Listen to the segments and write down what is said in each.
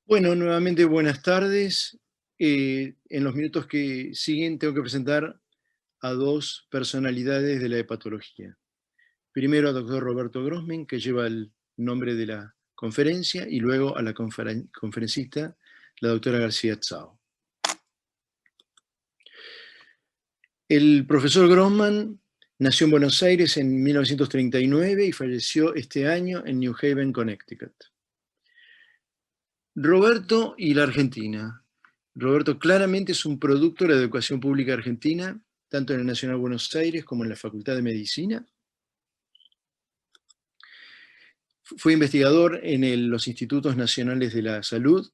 Bueno, nuevamente buenas tardes. En los minutos que siguen tengo que presentar a dos personalidades de la hepatología. Primero al doctor Roberto Grossman, que lleva el nombre de la conferencia, y luego a la conferencista, la doctora García Tsao. El profesor Grossman nació en Buenos Aires en 1939 y falleció este año en New Haven, Connecticut. Roberto y la Argentina. Roberto claramente es un producto de la educación pública argentina, tanto en el Nacional Buenos Aires como en la Facultad de Medicina. Fue investigador en los Institutos Nacionales de la Salud,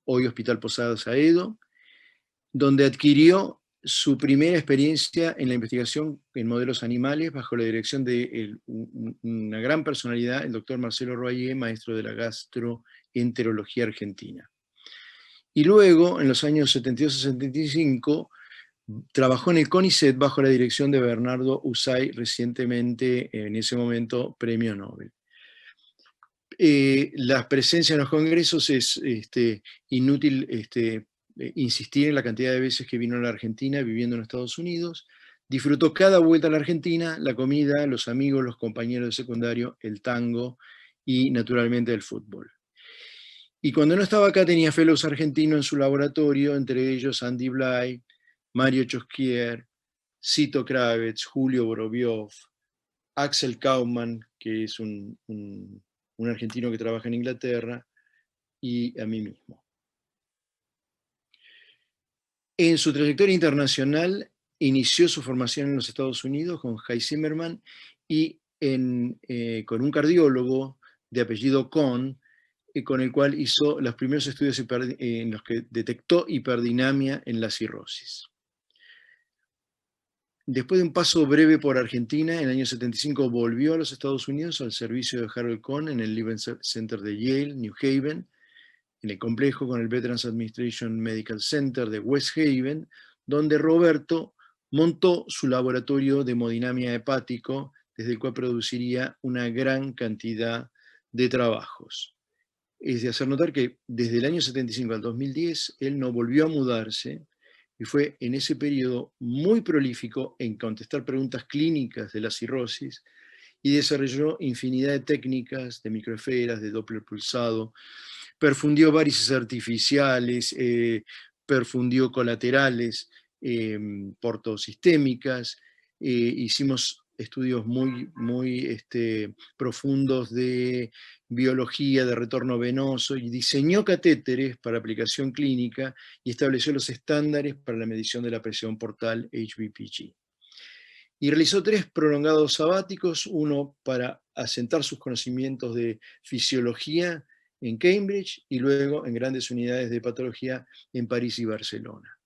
hoy Hospital Posadas Aedo, donde adquirió su primera experiencia en la investigación en modelos animales bajo la dirección de una gran personalidad, el doctor Marcelo Royer, maestro de la gastroenterología argentina. Y luego, en los años 72 y 75, trabajó en el CONICET bajo la dirección de Bernardo Usay, recientemente, en ese momento, premio Nobel. La presencia en los congresos es inútil insistir en la cantidad de veces que vino a la Argentina viviendo en Estados Unidos. Disfrutó cada vuelta a la Argentina, la comida, los amigos, los compañeros de secundario, el tango y naturalmente el fútbol. Y cuando no estaba acá tenía fellows argentinos en su laboratorio, entre ellos Andy Bly, Mario Chosquier, Cito Kravets, Julio Boroviov, Axel Kaumann, que es un argentino que trabaja en Inglaterra, y a mí mismo. En su trayectoria internacional inició su formación en los Estados Unidos con Jay Zimmerman y con un cardiólogo de apellido Kohn, con el cual hizo los primeros estudios en los que detectó hiperdinamia en la cirrosis. Después de un paso breve por Argentina, en el año 75 volvió a los Estados Unidos al servicio de Harold Kohn en el Living Center de Yale, New Haven, en el complejo con el Veterans Administration Medical Center de West Haven, donde Roberto montó su laboratorio de hemodinamia hepático, desde el cual produciría una gran cantidad de trabajos. Es de hacer notar que desde el año 75 al 2010 él no volvió a mudarse y fue en ese periodo muy prolífico en contestar preguntas clínicas de la cirrosis y desarrolló infinidad de técnicas de microesferas, de Doppler pulsado, perfundió varices artificiales, perfundió colaterales, portosistémicas, hicimos estudios muy profundos de biología, de retorno venoso, y diseñó catéteres para aplicación clínica y estableció los estándares para la medición de la presión portal HBPG. Y realizó 3 prolongados sabáticos, uno para asentar sus conocimientos de fisiología en Cambridge y luego en grandes unidades de patología en París y Barcelona.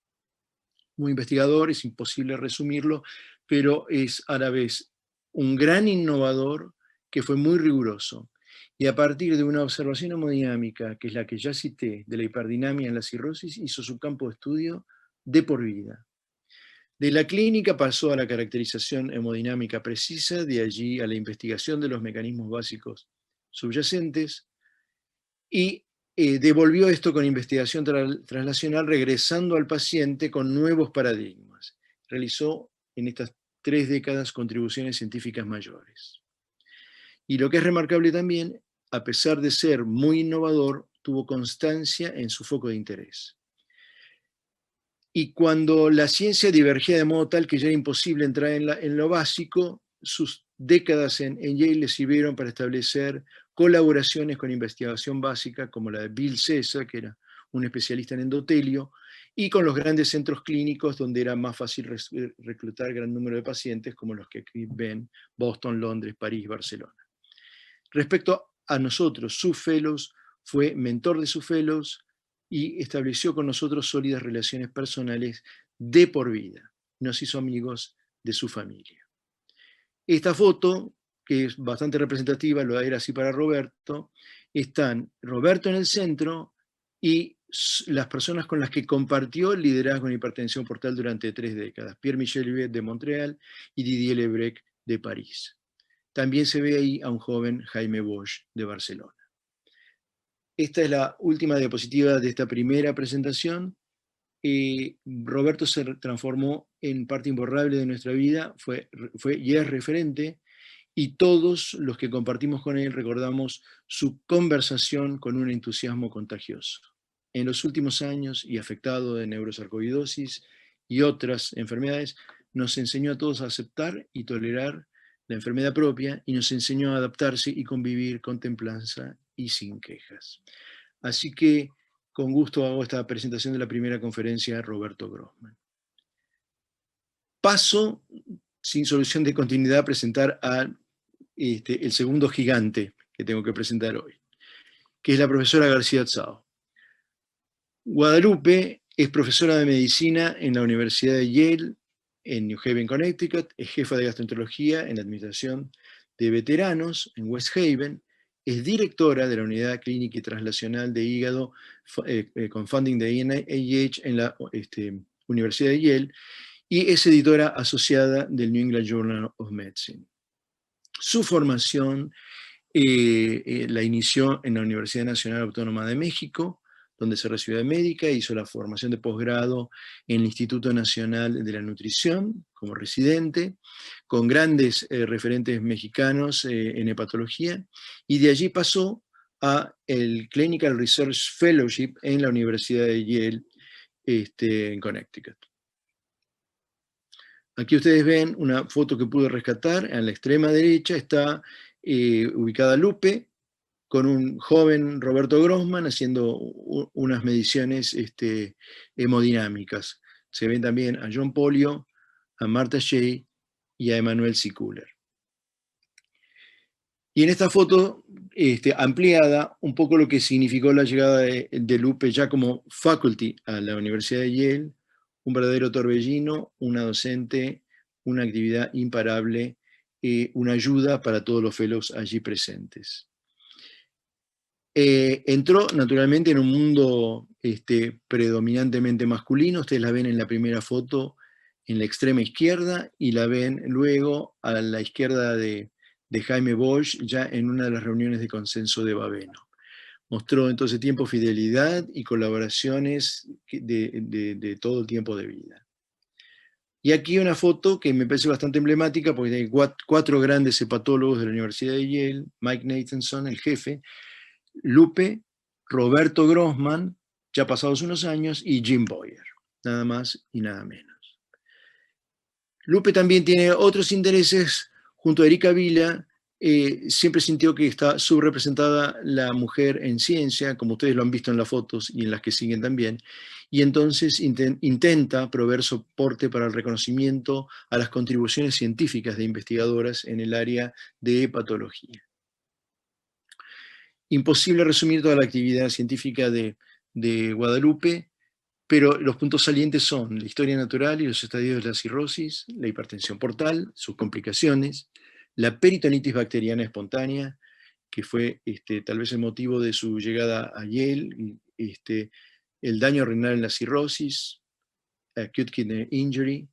Muy investigador, es imposible resumirlo, pero es a la vez un gran innovador que fue muy riguroso. Y a partir de una observación hemodinámica, que es la que ya cité, de la hiperdinamia en la cirrosis, hizo su campo de estudio de por vida. De la clínica pasó a la caracterización hemodinámica precisa, de allí a la investigación de los mecanismos básicos subyacentes, y devolvió esto con investigación translacional, regresando al paciente con nuevos paradigmas. Realizó en estas 3 décadas contribuciones científicas mayores. Y lo que es remarcable también, a pesar de ser muy innovador, tuvo constancia en su foco de interés. Y cuando la ciencia divergía de modo tal que ya era imposible entrar en lo básico, sus décadas en Yale le sirvieron para establecer colaboraciones con investigación básica, como la de Bill Cesar, que era un especialista en endotelio, y con los grandes centros clínicos donde era más fácil reclutar gran número de pacientes, como los que aquí ven: Boston, Londres, París, Barcelona. Respecto a nosotros, sus fellows, fue mentor de sus fellows y estableció con nosotros sólidas relaciones personales de por vida. Nos hizo amigos de su familia. Esta foto, que es bastante representativa, lo era así para Roberto, están Roberto en el centro y las personas con las que compartió el liderazgo en hipertensión portal durante 3 décadas: Pierre-Michel Huet de Montreal y Didier Lebrec de París. También se ve ahí a un joven Jaime Bosch de Barcelona. esta es la última diapositiva de esta primera presentación. Roberto se transformó en parte imborrable de nuestra vida, fue y es referente, y todos los que compartimos con él recordamos su conversación con un entusiasmo contagioso. En los últimos años, y afectado de neurosarcoidosis y otras enfermedades, nos enseñó a todos a aceptar y tolerar la enfermedad propia, y nos enseñó a adaptarse y convivir con templanza y sin quejas. Así que con gusto hago esta presentación de la primera conferencia Roberto Grossman. Paso, sin solución de continuidad, a presentar el segundo gigante que tengo que presentar hoy, que es la profesora García Tsao. Guadalupe es profesora de medicina en la Universidad de Yale, en New Haven, Connecticut, es jefa de gastroenterología en la administración de veteranos en West Haven, es directora de la Unidad Clínica y Translacional de Hígado con funding de NIH en la Universidad de Yale, y es editora asociada del New England Journal of Medicine. Su formación la inició en la Universidad Nacional Autónoma de México, donde se recibió de médica, hizo la formación de posgrado en el Instituto Nacional de la Nutrición como residente, con grandes referentes mexicanos en hepatología, y de allí pasó a el Clinical Research Fellowship en la Universidad de Yale en Connecticut. Aquí ustedes ven una foto que pude rescatar. En la extrema derecha está ubicada Lupe, con un joven Roberto Grossman haciendo unas mediciones hemodinámicas. Se ven también a John Polio, a Marta Shea y a Emanuel Sikuler. Y en esta foto ampliada, un poco lo que significó la llegada de Lupe ya como faculty a la Universidad de Yale, un verdadero torbellino, una docente, una actividad imparable, una ayuda para todos los fellows allí presentes. Entró naturalmente en un mundo predominantemente masculino. Ustedes la ven en la primera foto en la extrema izquierda, y la ven luego a la izquierda de Jaime Bosch, ya en una de las reuniones de consenso de Baveno. Mostró en todo ese tiempo fidelidad y colaboraciones de todo el tiempo de vida. Y aquí una foto que me parece bastante emblemática, porque hay cuatro grandes hepatólogos de la Universidad de Yale: Mike Nathanson, el jefe, Lupe, Roberto Grossman, ya pasados unos años, y Jim Boyer, nada más y nada menos. Lupe también tiene otros intereses. Junto a Erika Vila, siempre sintió que está subrepresentada la mujer en ciencia, como ustedes lo han visto en las fotos y en las que siguen también, y entonces intenta proveer soporte para el reconocimiento a las contribuciones científicas de investigadoras en el área de hepatología. Imposible resumir toda la actividad científica de Guadalupe, pero los puntos salientes son la historia natural y los estadios de la cirrosis, la hipertensión portal, sus complicaciones, la peritonitis bacteriana espontánea, que fue tal vez el motivo de su llegada a Yale, el daño renal en la cirrosis, acute kidney injury,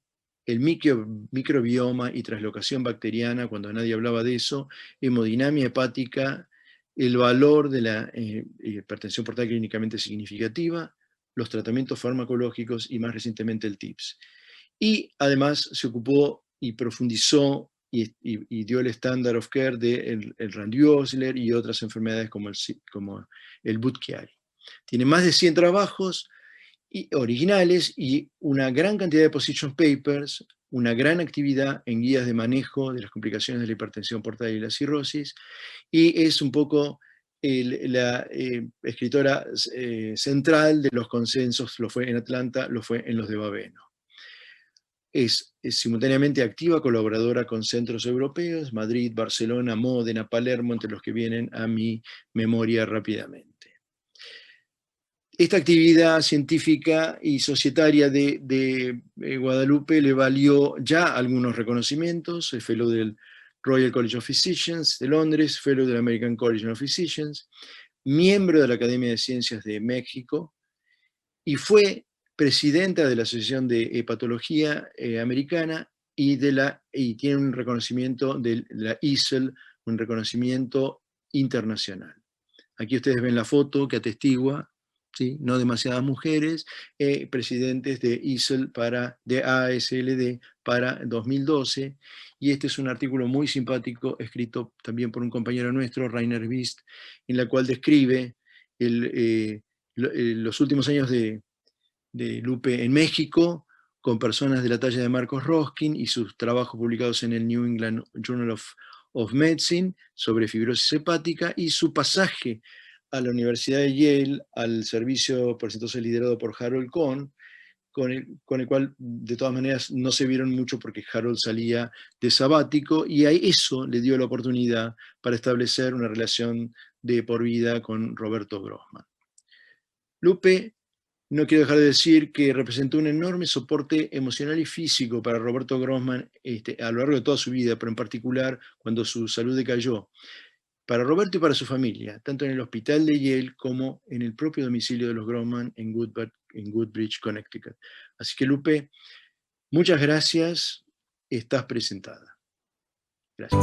el microbioma y translocación bacteriana, cuando nadie hablaba de eso, hemodinamia hepática, el valor de la hipertensión portal clínicamente significativa, los tratamientos farmacológicos y más recientemente el TIPS. Y además se ocupó y profundizó y dio el estándar of care de el Randy-Osler y otras enfermedades como el Budd-Chiari. Tiene más de 100 trabajos originales y una gran cantidad de position papers, una gran actividad en guías de manejo de las complicaciones de la hipertensión portal y la cirrosis, y es un poco la escritora central de los consensos. Lo fue en Atlanta, lo fue en los de Baveno. Es simultáneamente activa colaboradora con centros europeos, Madrid, Barcelona, Módena, Palermo, entre los que vienen a mi memoria rápidamente. Esta actividad científica y societaria de Guadalupe le valió ya algunos reconocimientos: es fellow del Royal College of Physicians de Londres, fellow del American College of Physicians, miembro de la Academia de Ciencias de México, y fue presidenta de la Asociación de Hepatología Americana, y tiene un reconocimiento de la ISL, un reconocimiento internacional. Aquí ustedes ven la foto que atestigua, ¿sí? No demasiadas mujeres, presidentes de de ASLD para 2012, y este es un artículo muy simpático escrito también por un compañero nuestro, Rainer Wist, en la cual describe los últimos años de Lupe en México, con personas de la talla de Marcos Roskin y sus trabajos publicados en el New England Journal of Medicine sobre fibrosis hepática, y su pasaje a la Universidad de Yale, al servicio por entonces liderado por Harold Kohn, con el cual de todas maneras no se vieron mucho porque Harold salía de sabático, y a eso le dio la oportunidad para establecer una relación de por vida con Roberto Grossman. Lupe, no quiero dejar de decir que representó un enorme soporte emocional y físico para Roberto Grossman a lo largo de toda su vida, pero en particular cuando su salud decayó. Para Roberto y para su familia, tanto en el hospital de Yale como en el propio domicilio de los Grossman en Woodbridge, Connecticut. Así que, Lupe, muchas gracias. Estás presentada. Gracias.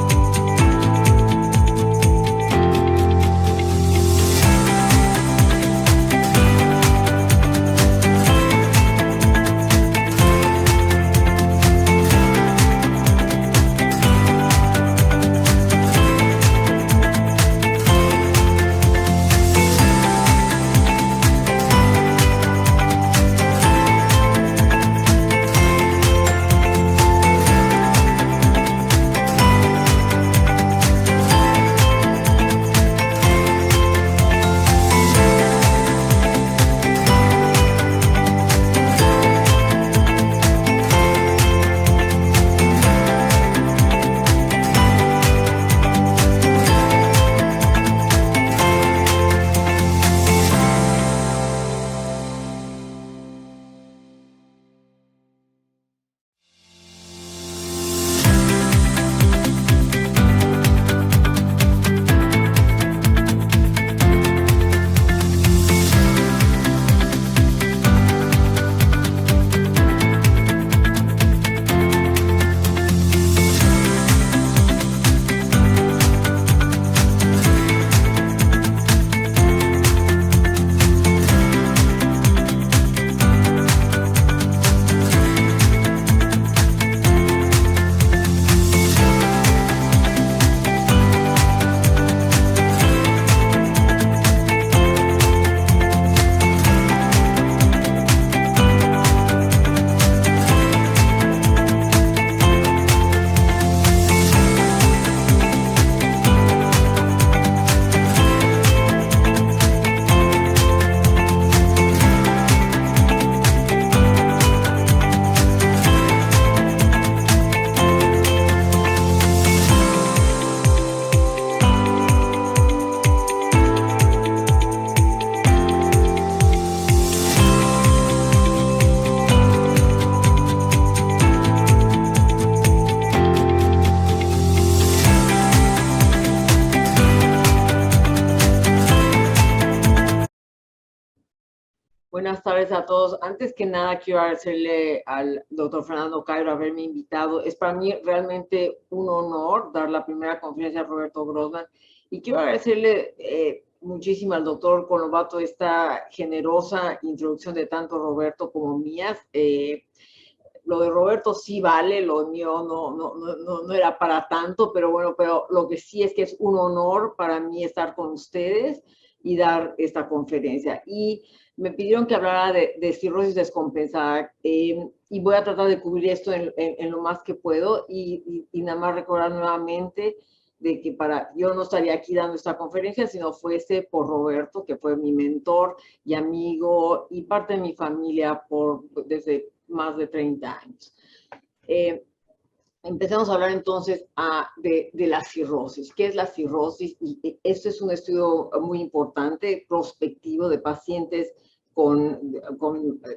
Buenas tardes a todos. Antes que nada, quiero agradecerle al doctor Fernando Cairo haberme invitado. Es para mí realmente un honor dar la primera conferencia a Roberto Grossman. Y quiero agradecerle muchísimo al doctor Conovato esta generosa introducción de tanto Roberto como mías. Lo de Roberto sí vale, lo mío no era para tanto, pero bueno, pero lo que sí es que es un honor para mí estar con ustedes y dar esta conferencia. Y me pidieron que hablara de cirrosis descompensada, y voy a tratar de cubrir esto en lo más que puedo, y nada más recordar nuevamente de que yo no estaría aquí dando esta conferencia si no fuese por Roberto, que fue mi mentor y amigo y parte de mi familia desde más de 30 años. Empecemos a hablar entonces de la cirrosis. ¿Qué es la cirrosis? Y este es un estudio muy importante, prospectivo, de pacientes con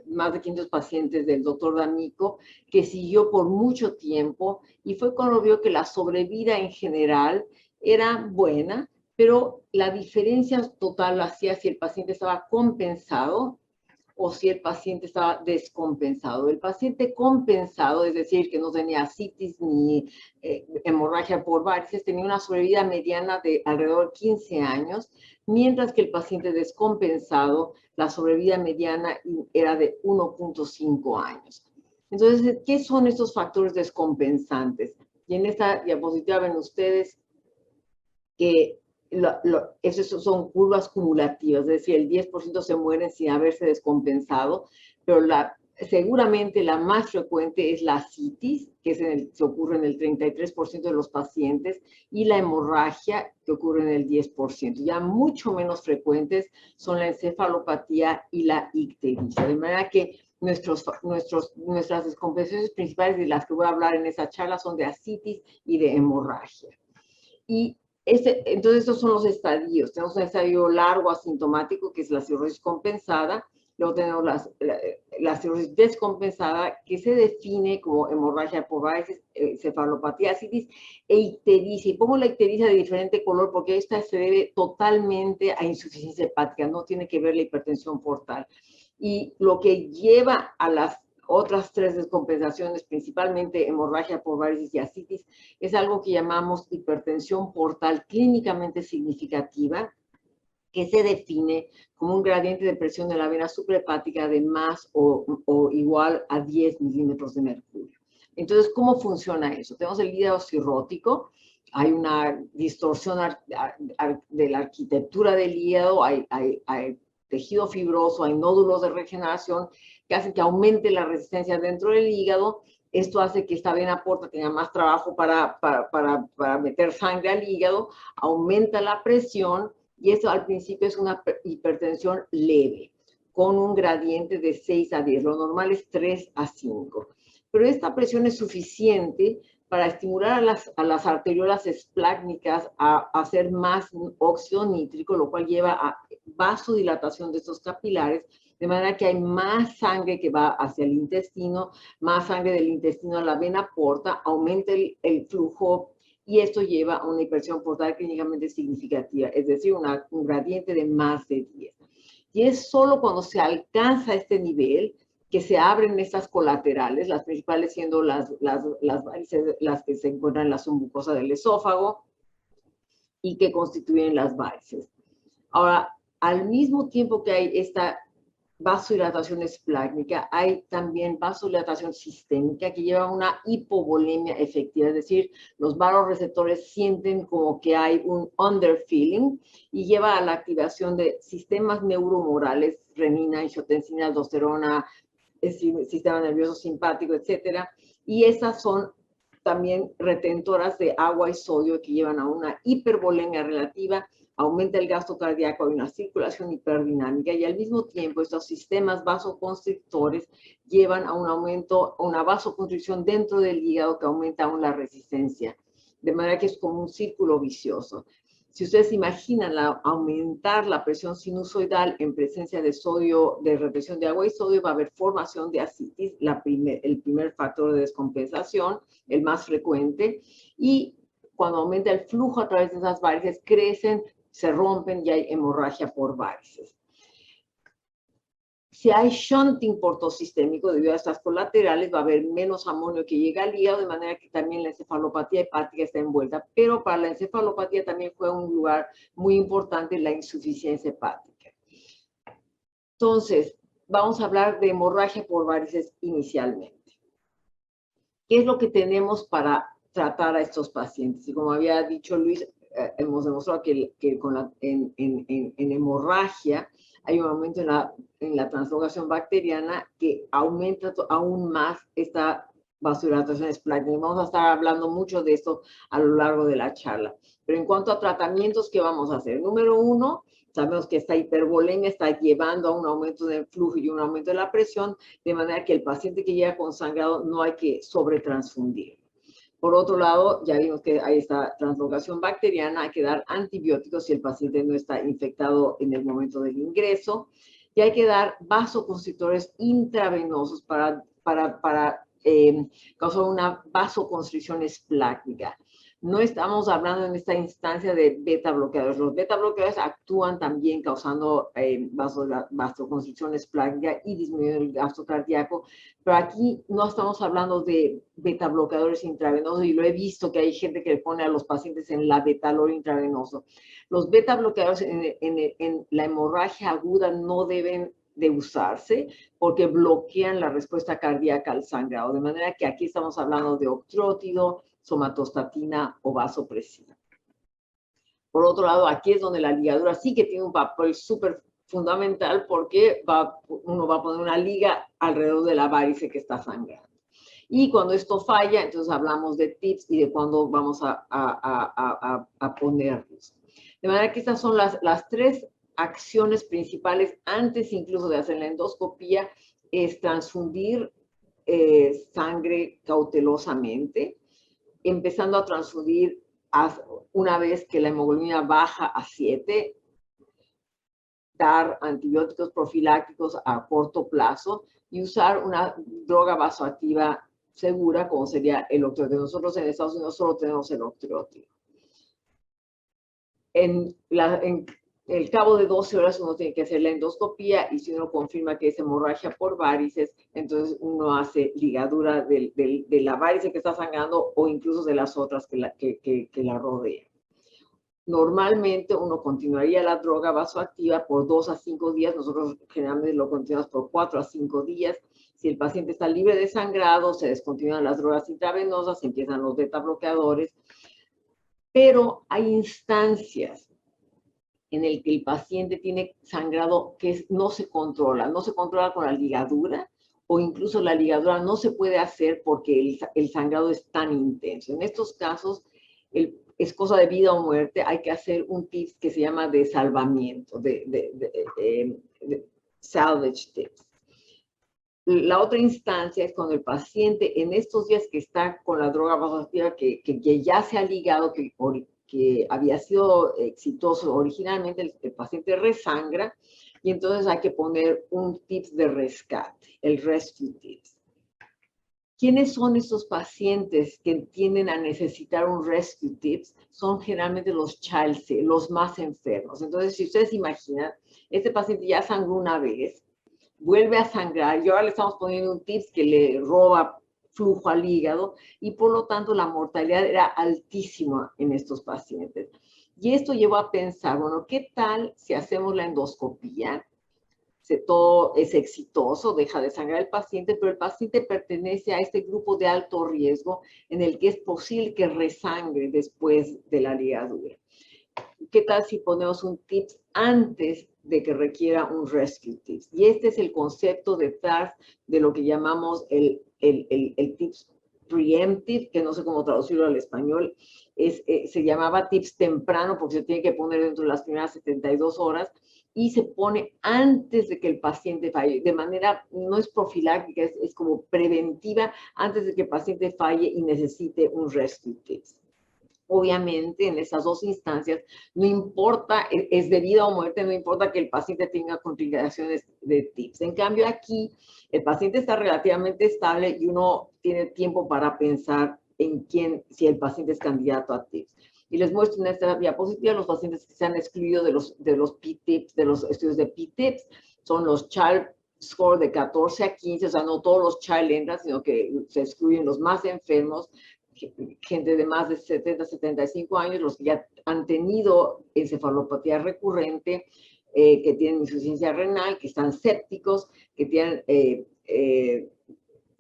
más de 500 pacientes del doctor D'Amico, que siguió por mucho tiempo, y fue cuando vio que la sobrevida en general era buena, pero la diferencia total la hacía si el paciente estaba compensado o si el paciente estaba descompensado. El paciente compensado, es decir, que no tenía ascitis ni hemorragia por varices, tenía una sobrevida mediana de alrededor de 15 años, mientras que el paciente descompensado, la sobrevida mediana era de 1.5 años. Entonces, ¿qué son estos factores descompensantes? Y en esta diapositiva ven ustedes que esos son curvas cumulativas, es decir, el 10% se mueren sin haberse descompensado, pero seguramente la más frecuente es la ascitis, que se ocurre en el 33% de los pacientes, y la hemorragia, que ocurre en el 10%. Ya mucho menos frecuentes son la encefalopatía y la ictericia. De manera que nuestras descompensaciones principales, de las que voy a hablar en esa charla, son de ascitis y de hemorragia. Y entonces estos son los estadios. Tenemos un estadio largo asintomático, que es la cirrosis compensada. Luego tenemos la cirrosis descompensada, que se define como hemorragia por varices, cefalopatía, ascitis e ictericia. Y pongo la ictericia de diferente color porque esta se debe totalmente a insuficiencia hepática, no tiene que ver la hipertensión portal. Y lo que lleva a las otras tres descompensaciones, principalmente hemorragia por varices y ascitis, es algo que llamamos hipertensión portal clínicamente significativa, que se define como un gradiente de presión de la vena suprahepática de más o igual a 10 milímetros de mercurio. Entonces, ¿cómo funciona eso? Tenemos el hígado cirrótico, hay una distorsión de la arquitectura del hígado, hay tejido fibroso, hay nódulos de regeneración que hacen que aumente la resistencia dentro del hígado. Esto hace que esta vena porta tenga más trabajo para meter sangre al hígado, aumenta la presión, y eso al principio es una hipertensión leve, con un gradiente de 6 a 10. Lo normal es 3 a 5. Pero esta presión es suficiente para estimular a las arteriolas esplácnicas a hacer más óxido nítrico, lo cual lleva a vasodilatación de estos capilares, de manera que hay más sangre que va hacia el intestino, más sangre del intestino a la vena porta, aumenta el flujo, y esto lleva a una hipertensión portal clínicamente significativa, es decir, un gradiente de más de 10. Y es solo cuando se alcanza este nivel que se abren estas colaterales, las principales siendo las varices, las que se encuentran en la submucosa del esófago y que constituyen las varices. Ahora, al mismo tiempo que hay esta vasodilatación esplácnica, hay también vasodilatación sistémica que lleva a una hipovolemia efectiva, es decir, los vasoreceptores sienten como que hay un underfilling y lleva a la activación de sistemas neuromorales, renina, angiotensina, aldosterona, el sistema nervioso simpático, etcétera, y esas son también retentoras de agua y sodio que llevan a una hipervolemia relativa, aumenta el gasto cardíaco, hay una circulación hiperdinámica, y al mismo tiempo estos sistemas vasoconstrictores llevan a un aumento, una vasoconstricción dentro del hígado que aumenta aún la resistencia, de manera que es como un círculo vicioso. Si ustedes imaginan aumentar la presión sinusoidal en presencia de sodio, de retención de agua y sodio, va a haber formación de ascitis, el primer factor de descompensación, el más frecuente, y cuando aumenta el flujo a través de esas varices, crecen, se rompen y hay hemorragia por varices. Si hay shunting portosistémico debido a estas colaterales, va a haber menos amonio que llega al hígado, de manera que también la encefalopatía hepática está envuelta. Pero para la encefalopatía también fue un lugar muy importante la insuficiencia hepática. Entonces, vamos a hablar de hemorragia por varices inicialmente. ¿Qué es lo que tenemos para tratar a estos pacientes? Y como había dicho Luis, hemos demostrado que en hemorragia hay un aumento en la translocación bacteriana que aumenta aún más esta vasodilatación esplácnica. Vamos a estar hablando mucho de esto a lo largo de la charla. Pero en cuanto a tratamientos, ¿qué vamos a hacer? Número uno, sabemos que esta hipervolemia está llevando a un aumento del flujo y un aumento de la presión, de manera que el paciente que llega con sangrado no hay que sobretransfundir. Por otro lado, ya vimos que hay esta translocación bacteriana, hay que dar antibióticos si el paciente no está infectado en el momento del ingreso, y hay que dar vasoconstrictores intravenosos para causar una vasoconstricción esplácnica. No estamos hablando en esta instancia de beta bloqueadores. Los beta bloqueadores actúan también causando vasoconstricción esplácnica y disminuyendo el gasto cardíaco, pero aquí no estamos hablando de beta bloqueadores intravenosos, y lo he visto que hay gente que le pone a los pacientes en la betalol intravenoso. Los beta bloqueadores en la hemorragia aguda no deben de usarse porque bloquean la respuesta cardíaca al sangrado, de manera que aquí estamos hablando de octrótido, somatostatina o vasopresina. Por otro lado, aquí es donde la ligadura sí que tiene un papel súper fundamental, porque uno va a poner una liga alrededor de la varice que está sangrando. Y cuando esto falla, entonces hablamos de tips y de cuándo vamos a ponerlos. De manera que estas son las tres acciones principales antes incluso de hacer la endoscopía: es transfundir sangre cautelosamente, empezando a transfundir una vez que la hemoglobina baja a 7, dar antibióticos profilácticos a corto plazo y usar una droga vasoactiva segura, como sería el octreotide. Nosotros en Estados Unidos solo tenemos el octreotide. En el cabo de 12 horas uno tiene que hacer la endoscopía, y si uno confirma que es hemorragia por varices, entonces uno hace ligadura de la varice que está sangrando o incluso de las otras que la rodean. Normalmente uno continuaría la droga vasoactiva por 2 a 5 días. Nosotros generalmente lo continuamos por 4 a 5 días. Si el paciente está libre de sangrado, se descontinúan las drogas intravenosas, se empiezan los beta bloqueadores. Pero hay instancias en el que el paciente tiene sangrado que no se controla con la ligadura, o incluso la ligadura no se puede hacer porque el sangrado es tan intenso. En estos casos, es cosa de vida o muerte, hay que hacer un tips que se llama de salvamiento, de salvage tips. La otra instancia es cuando el paciente en estos días que está con la droga vasoactiva que ya se ha ligado, que había sido exitoso originalmente, el paciente resangra, y entonces hay que poner un tips de rescate, el rescue tips. ¿Quiénes son estos pacientes que tienden a necesitar un rescue tips? Son generalmente los CHILD-C, los más enfermos. Entonces, si ustedes imaginan, este paciente ya sangró una vez, vuelve a sangrar, y ahora le estamos poniendo un tips que le roba flujo al hígado, y por lo tanto la mortalidad era altísima en estos pacientes. Y esto llevó a pensar, bueno, ¿qué tal si hacemos la endoscopía? Todo es exitoso, deja de sangrar el paciente, pero el paciente pertenece a este grupo de alto riesgo en el que es posible que resangre después de la ligadura. ¿Qué tal si ponemos un tips antes de que requiera un rescue tips? Y este es el concepto detrás de lo que llamamos el tips preemptive, que no sé cómo traducirlo al español. Se llamaba tips temprano porque se tiene que poner dentro de las primeras 72 horas, y se pone antes de que el paciente falle, de manera, no es profiláctica, es como preventiva, antes de que el paciente falle y necesite un rescue tips. Obviamente, en esas dos instancias, no importa, es de vida o muerte, no importa que el paciente tenga complicaciones de tips. En cambio, aquí, el paciente está relativamente estable y uno tiene tiempo para pensar en si el paciente es candidato a tips. Y les muestro en esta diapositiva los pacientes que se han excluido de los P-TIPS, de los estudios de P-TIPS. Son los CHILD score de 14 a 15, o sea, no todos los CHILD entran, sino que se excluyen los más enfermos, gente de más de 70, 75 años, los que ya han tenido encefalopatía recurrente, que tienen insuficiencia renal, que están sépticos, que tienen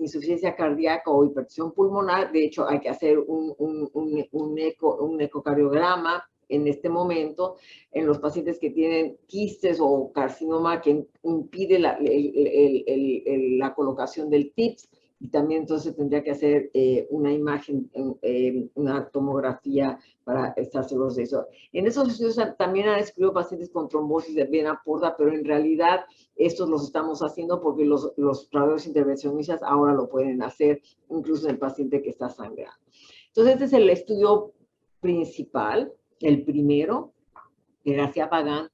insuficiencia cardíaca o hipertensión pulmonar. De hecho, hay que hacer un ecocardiograma en este momento en los pacientes que tienen quistes o carcinoma que impide la colocación del TIPS. Y también entonces tendría que hacer una imagen, una tomografía para estar seguros de eso. En esos estudios también han excluido pacientes con trombosis de vena porta, pero en realidad estos los estamos haciendo porque los radiólogos intervencionistas ahora lo pueden hacer, incluso en el paciente que está sangrando. Entonces, este es el estudio principal, el primero, de García Pagán.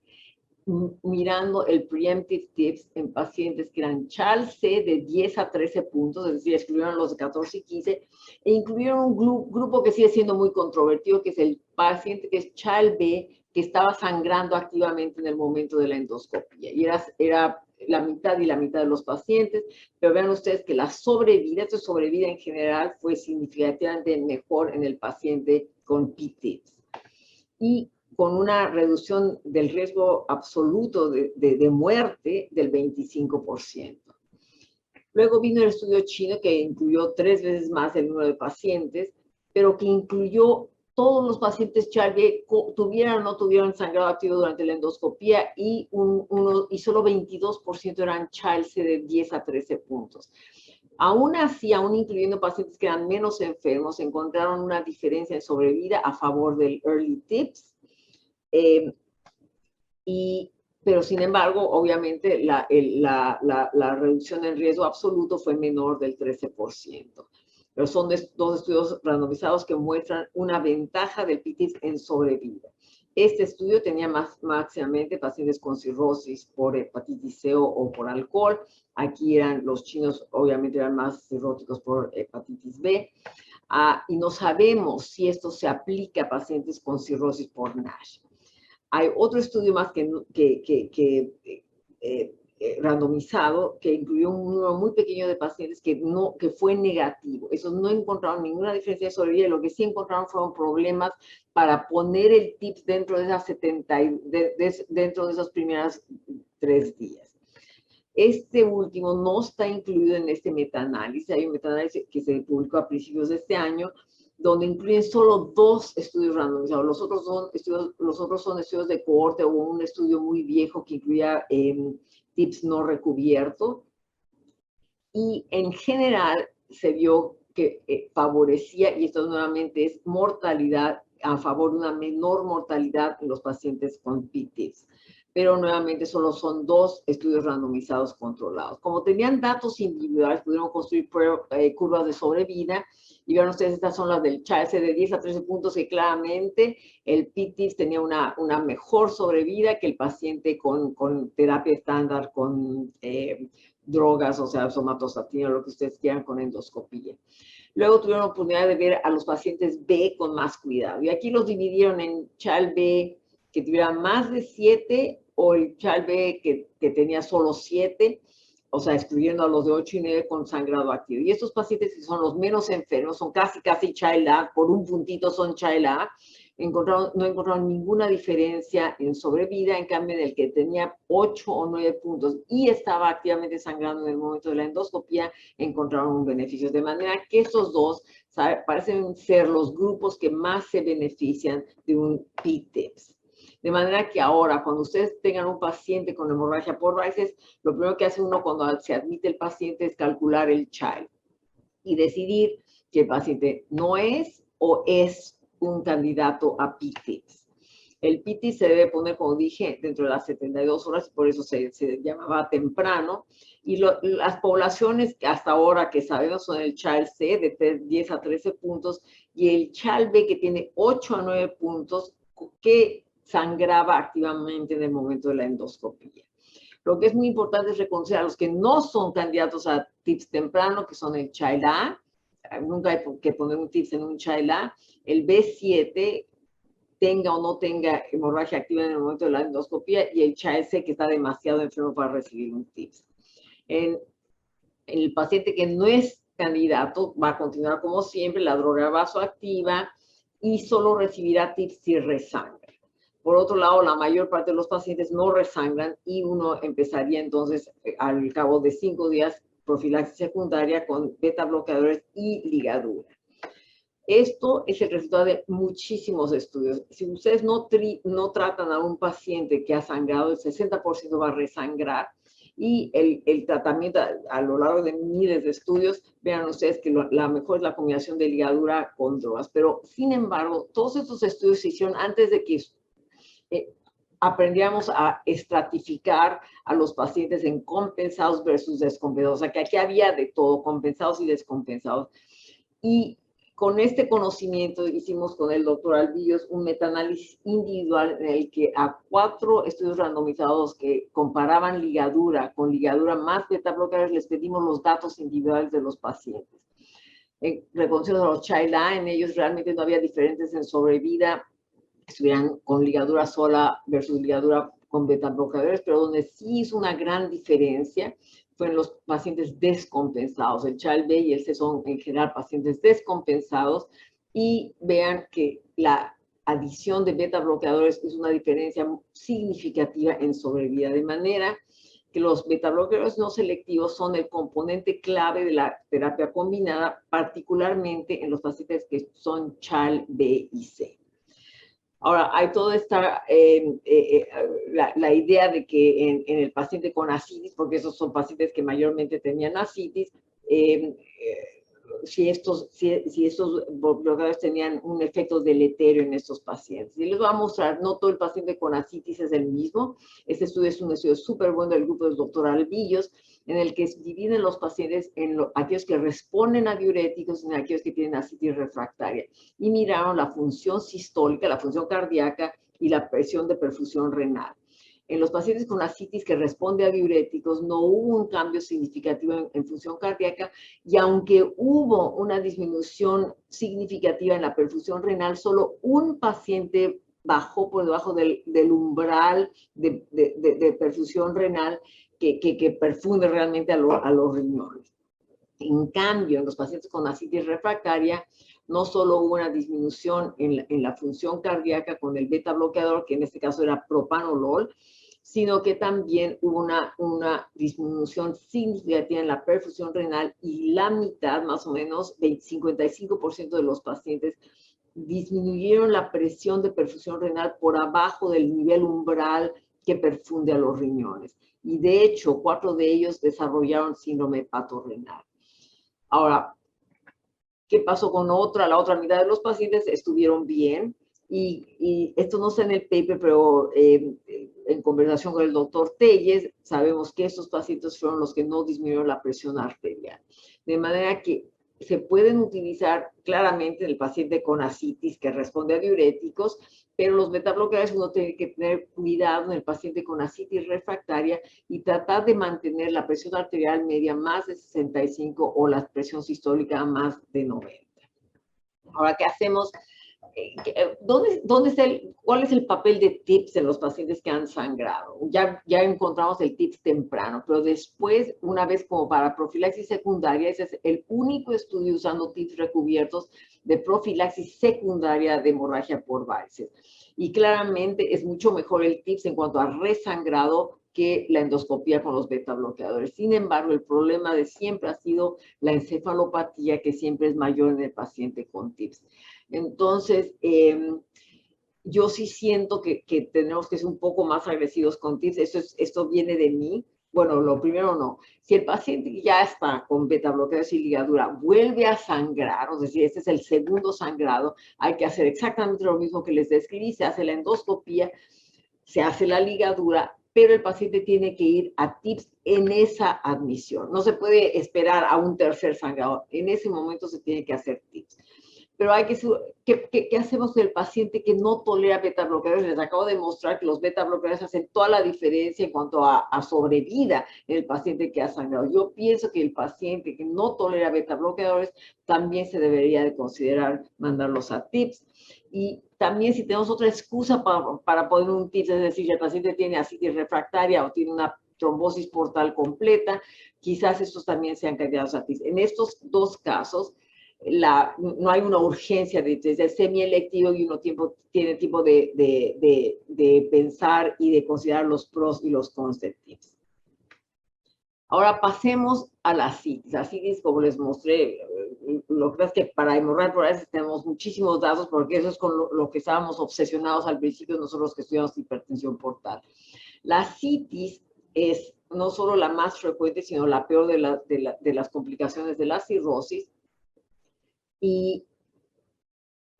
mirando el preemptive tips en pacientes que eran CHAL-C de 10 a 13 puntos, es decir, excluyeron los de 14 y 15, e incluyeron un grupo que sigue siendo muy controvertido, que es el paciente que es CHAL-B, que estaba sangrando activamente en el momento de la endoscopia. Y era la mitad y la mitad de los pacientes, pero vean ustedes que la sobrevida, esta sobrevida en general, fue significativamente mejor en el paciente con PTIPS. Y con una reducción del riesgo absoluto de muerte del 25%. Luego vino el estudio chino que incluyó 3 veces más el número de pacientes, pero que incluyó todos los pacientes CHAL-B, tuvieran o no tuvieran sangrado activo durante la endoscopía, y solo 22% eran CHAL-C de 10 a 13 puntos. Aún así, aún incluyendo pacientes que eran menos enfermos, encontraron una diferencia en sobrevida a favor del early tips. Pero sin embargo, obviamente, la reducción en riesgo absoluto fue menor del 13%. Pero son dos estudios randomizados que muestran una ventaja del PTIPS en sobrevida. Este estudio tenía máximamente pacientes con cirrosis por hepatitis C o por alcohol. Aquí los chinos, obviamente, eran más cirróticos por hepatitis B. Y no sabemos si esto se aplica a pacientes con cirrosis por NASH. Hay otro estudio más randomizado que incluyó un número muy pequeño de pacientes que fue negativo. Esos no encontraron ninguna diferencia de sobrevida. Lo que sí encontraron fueron problemas para poner el TIPS dentro de dentro de esos primeros 3 días. Este último no está incluido en este metaanálisis. Hay un metaanálisis que se publicó a principios de este año, donde incluyen solo 2 estudios randomizados. Los otros son estudios de cohorte, o un estudio muy viejo que incluía TIPS no recubierto. Y en general se vio que favorecía, y esto nuevamente es mortalidad, a favor de una menor mortalidad en los pacientes con PTIPS. Pero nuevamente solo son 2 estudios randomizados controlados. Como tenían datos individuales, pudieron construir curvas de sobrevida. Y vean ustedes, estas son las del CHAL-C de 10 a 13 puntos, que claramente el PTIPS tenía una mejor sobrevida que el paciente con terapia estándar, con drogas, o sea, somatostatina, lo que ustedes quieran, con endoscopía. Luego tuvieron la oportunidad de ver a los pacientes B con más cuidado. Y aquí los dividieron en CHAL-B que tuviera más de 7, o el CHAL-B que tenía solo 7, o sea, excluyendo a los de 8 y 9 con sangrado activo. Y estos pacientes que son los menos enfermos, son casi Child-A, por un puntito son Child-A, no encontraron ninguna diferencia en sobrevida. En cambio, en el que tenía 8 o 9 puntos y estaba activamente sangrando en el momento de la endoscopía, encontraron un beneficio. De manera que estos dos parecen ser los grupos que más se benefician de un PTIPS. De manera que ahora, cuando ustedes tengan un paciente con hemorragia por varices, lo primero que hace uno cuando se admite el paciente es calcular el CHAL y decidir que el paciente no es o es un candidato a PTIPS. El PTIPS se debe poner, como dije, dentro de las 72 horas, por eso se llamaba temprano. Y las poblaciones que hasta ahora que sabemos son el CHAL-C de 10 a 13 puntos y el CHAL-B que tiene 8 a 9 puntos, que sangraba activamente en el momento de la endoscopía. Lo que es muy importante es reconocer a los que no son candidatos a TIPS temprano, que son el Child-A. Nunca hay que poner un TIPS en un Child-A. El B7, tenga o no tenga hemorragia activa en el momento de la endoscopía, y el Child-C, que está demasiado enfermo para recibir un TIPS. En el paciente que no es candidato, va a continuar como siempre la droga vasoactiva y solo recibirá TIPS si resangra. Por otro lado, la mayor parte de los pacientes no resangran y uno empezaría entonces al cabo de 5 días profilaxis secundaria con beta bloqueadores y ligadura. Esto es el resultado de muchísimos estudios. Si ustedes no tratan a un paciente que ha sangrado, el 60% va a resangrar. Y el tratamiento a lo largo de miles de estudios, vean ustedes que la mejor es la combinación de ligadura con drogas. Pero, sin embargo, todos estos estudios se hicieron antes de que aprendíamos a estratificar a los pacientes en compensados versus descompensados. O sea, que aquí había de todo, compensados y descompensados. Y Con este conocimiento hicimos con el doctor Albillos un metaanálisis individual en el que a 4 estudios randomizados que comparaban ligadura con ligadura más beta bloqueadores les pedimos los datos individuales de los pacientes. Reconocidos a los Child-A, en ellos realmente no había diferencias en sobrevida, estuvieran con ligadura sola versus ligadura con beta bloqueadores, pero donde sí hizo una gran diferencia fue en los pacientes descompensados. El Child-B y el C son en general pacientes descompensados, y vean que la adición de beta bloqueadores es una diferencia significativa en sobrevida, de manera que los beta bloqueadores no selectivos son el componente clave de la terapia combinada, particularmente en los pacientes que son Child-B y C. Ahora, hay toda esta, la idea de que en el paciente con ascitis, porque esos son pacientes que mayormente tenían ascitis, si estos bloqueadores tenían un efecto deleterio en estos pacientes. Y les voy a mostrar, no todo el paciente con ascitis es el mismo. Este estudio es un estudio súper bueno del grupo del doctor Albillos, en el que dividen los pacientes en aquellos que responden a diuréticos y en aquellos que tienen ascitis refractaria. Y miraron la función sistólica, la función cardíaca y la presión de perfusión renal. En los pacientes con ascitis que responde a diuréticos no hubo un cambio significativo en función cardíaca, y aunque hubo una disminución significativa en la perfusión renal, solo un paciente bajó por debajo del umbral de perfusión renal que perfunde realmente a los riñones. En cambio, en los pacientes con ascitis refractaria, no solo hubo una disminución en la función cardíaca con el beta bloqueador, que en este caso era propanolol, sino que también hubo una disminución significativa en la perfusión renal, y la mitad, más o menos, 55% de los pacientes disminuyeron la presión de perfusión renal por abajo del nivel umbral que perfunde a los riñones. Y de hecho, 4 de ellos desarrollaron síndrome hepatorrenal. Ahora, ¿qué pasó con la otra mitad de los pacientes? Estuvieron bien, y esto no está en el paper, pero en conversación con el doctor Telles, sabemos que estos pacientes fueron los que no disminuyeron la presión arterial. De manera que se pueden utilizar claramente en el paciente con ascitis que responde a diuréticos, pero los betabloqueadores uno tiene que tener cuidado en el paciente con ascitis refractaria y tratar de mantener la presión arterial media más de 65 o la presión sistólica más de 90. Ahora, ¿qué hacemos? ¿Cuál es el papel de TIPS en los pacientes que han sangrado? Ya encontramos el TIPS temprano, pero después, una vez como para profilaxis secundaria, ese es el único estudio usando TIPS recubiertos de profilaxis secundaria de hemorragia por varices. Y claramente es mucho mejor el TIPS en cuanto a resangrado que la endoscopía con los beta bloqueadores. Sin embargo, el problema de siempre ha sido la encefalopatía, que siempre es mayor en el paciente con TIPS. Entonces, yo sí siento que tenemos que ser un poco más agresivos con TIPS. Esto viene de mí. Bueno, lo primero no. Si el paciente ya está con beta bloqueadores y ligadura vuelve a sangrar, es decir, este es el segundo sangrado, hay que hacer exactamente lo mismo que les describí. Se hace la endoscopía, se hace la ligadura, pero el paciente tiene que ir a TIPS en esa admisión. No se puede esperar a un tercer sangrado. En ese momento se tiene que hacer TIPS. Pero hay ¿qué hacemos del paciente que no tolera beta bloqueadores? Les acabo de mostrar que los beta bloqueadores hacen toda la diferencia en cuanto a sobrevida en el paciente que ha sangrado. Yo pienso que el paciente que no tolera beta bloqueadores también se debería de considerar mandarlos a TIPS. Y también, si tenemos otra excusa para poner un TIPS, es decir, si el paciente tiene ascitis refractaria o tiene una trombosis portal completa, quizás estos también sean candidatos a TIPS. En estos dos casos, no hay una urgencia de semielectivo, y uno tiene tiempo de pensar y de considerar los pros y los cons de TIPS. Ahora pasemos a la ascitis. La ascitis, como les mostré, lo que pasa es que para hemorragia por varices tenemos muchísimos datos, porque eso es con lo que estábamos obsesionados al principio nosotros que estudiamos hipertensión portal. La ascitis es no solo la más frecuente, sino la peor de las complicaciones de la cirrosis, y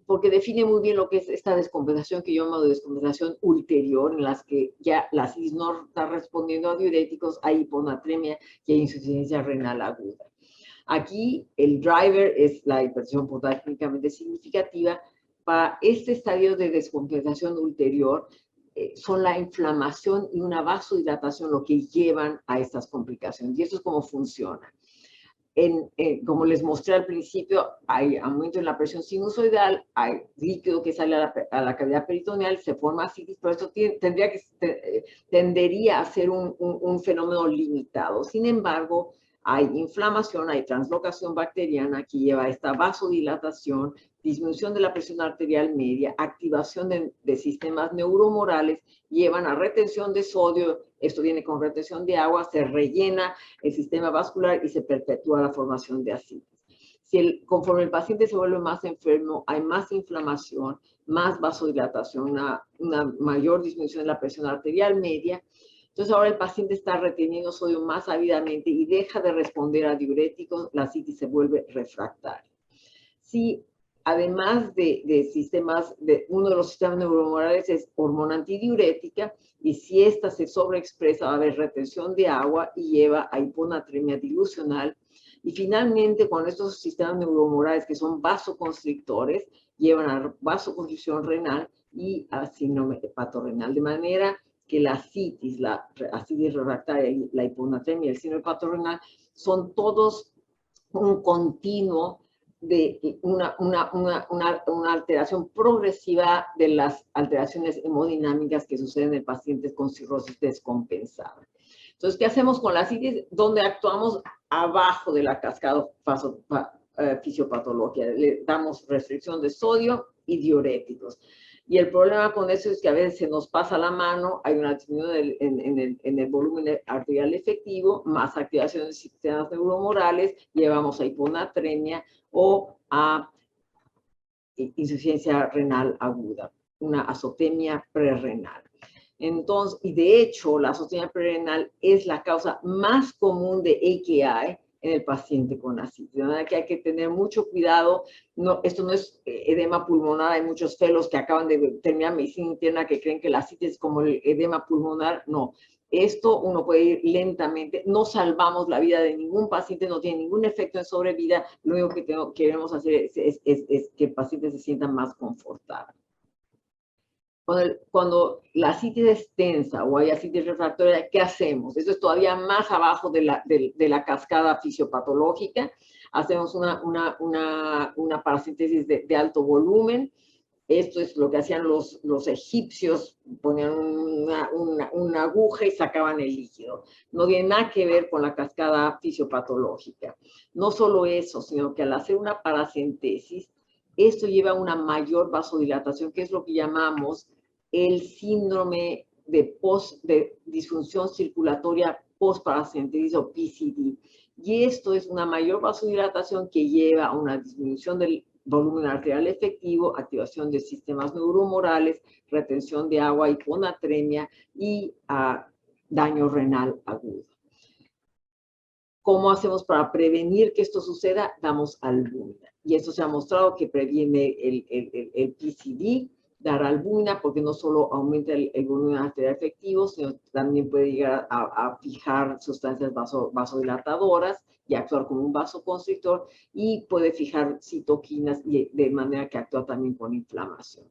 porque define muy bien lo que es esta descompensación que yo llamo de descompensación ulterior, en las que ya la ascitis no está respondiendo a diuréticos, hay hiponatremia y hay insuficiencia renal aguda. Aquí el driver es la hipertensión portal clínicamente significativa. Para este estadio de descompensación ulterior, son la inflamación y una vasodilatación lo que llevan a estas complicaciones. Y esto es cómo funciona. Como les mostré al principio, hay aumento en la presión sinusoidal, hay líquido que sale a la cavidad peritoneal, se forma ascitis, pero esto tendería a ser un fenómeno limitado. Sin embargo, hay inflamación, hay translocación bacteriana que lleva a esta vasodilatación, disminución de la presión arterial media, activación de sistemas neuromorales, llevan a retención de sodio, esto viene con retención de agua, se rellena el sistema vascular y se perpetúa la formación de ascitis. Conforme el paciente se vuelve más enfermo, hay más inflamación, más vasodilatación, una mayor disminución de la presión arterial media. Entonces ahora el paciente está reteniendo sodio más ávidamente y deja de responder a diuréticos, la ascitis se vuelve refractaria. Si además de sistemas, uno de los sistemas neuromorales es hormona antidiurética, y si esta se sobreexpresa va a haber retención de agua y lleva a hiponatremia dilucional. Y finalmente, con estos sistemas neuromorales que son vasoconstrictores, llevan a vasoconstricción renal y a síndrome hepatorrenal, de manera que la ascitis refractaria, y la hiponatremia y el síndrome hepatorrenal son todos un continuo de una alteración progresiva de las alteraciones hemodinámicas que suceden en pacientes con cirrosis descompensada. Entonces, ¿qué hacemos con la ascitis? Donde actuamos abajo de la cascada fisiopatológica. Le damos restricción de sodio y diuréticos. Y el problema con eso es que a veces se nos pasa la mano, hay una disminución en el volumen arterial efectivo, más activación de sistemas neuromorales, llevamos a hiponatremia o a insuficiencia renal aguda, una azotemia prerrenal. Entonces, y de hecho, la azotemia prerrenal es la causa más común de AKI en el paciente con ascitis. De manera que hay que tener mucho cuidado. No, esto no es edema pulmonar. Hay muchos fellows que acaban de terminar medicina interna que creen que la ascitis es como el edema pulmonar. No. Esto uno puede ir lentamente. No salvamos la vida de ningún paciente, no tiene ningún efecto en sobrevida. Lo único que queremos hacer es que el paciente se sienta más confortable. Cuando la ascitis es tensa o hay ascitis refractaria, ¿qué hacemos? Esto es todavía más abajo de la cascada fisiopatológica. Hacemos una paracentesis de alto volumen. Esto es lo que hacían los egipcios, ponían una aguja y sacaban el líquido. No tiene nada que ver con la cascada fisiopatológica. No solo eso, sino que al hacer una paracentesis, esto lleva a una mayor vasodilatación, que es lo que llamamos el síndrome de disfunción circulatoria post-paracentesis o PCD. Y esto es una mayor vasodilatación que lleva a una disminución del volumen arterial efectivo, activación de sistemas neuromorales, retención de agua, hiponatremia y daño renal agudo. ¿Cómo hacemos para prevenir que esto suceda? Damos albúmina. Y esto se ha mostrado que previene el PCD, dar albúmina, porque no solo aumenta el volumen arterial efectivo, sino también puede llegar a fijar sustancias vasodilatadoras y actuar como un vasoconstrictor, y puede fijar citoquinas de manera que actúa también con inflamación.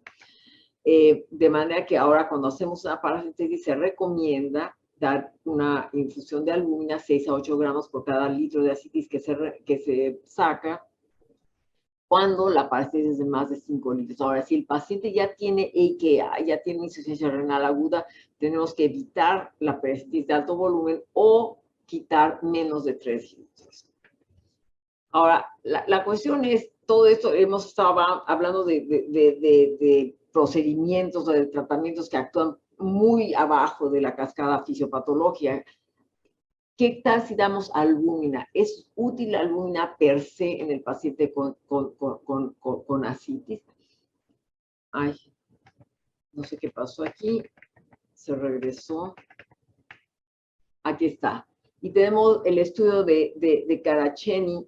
De manera que ahora cuando hacemos una paracentesis se recomienda dar una infusión de albúmina, 6 a 8 gramos por cada litro de ascitis que se saca, cuando la paracentesis es de más de 5 litros. Ahora, si el paciente ya tiene AKI, ya tiene insuficiencia renal aguda, tenemos que evitar la paracentesis de alto volumen o quitar menos de 3 litros. Ahora, la cuestión es, todo esto, hemos estado hablando de procedimientos o de tratamientos que actúan muy abajo de la cascada fisiopatológica. ¿Qué tal si damos albúmina? ¿Es útil la albúmina per se en el paciente con ascitis? Ay, no sé qué pasó aquí. Se regresó. Aquí está. Y tenemos el estudio de Caraceni,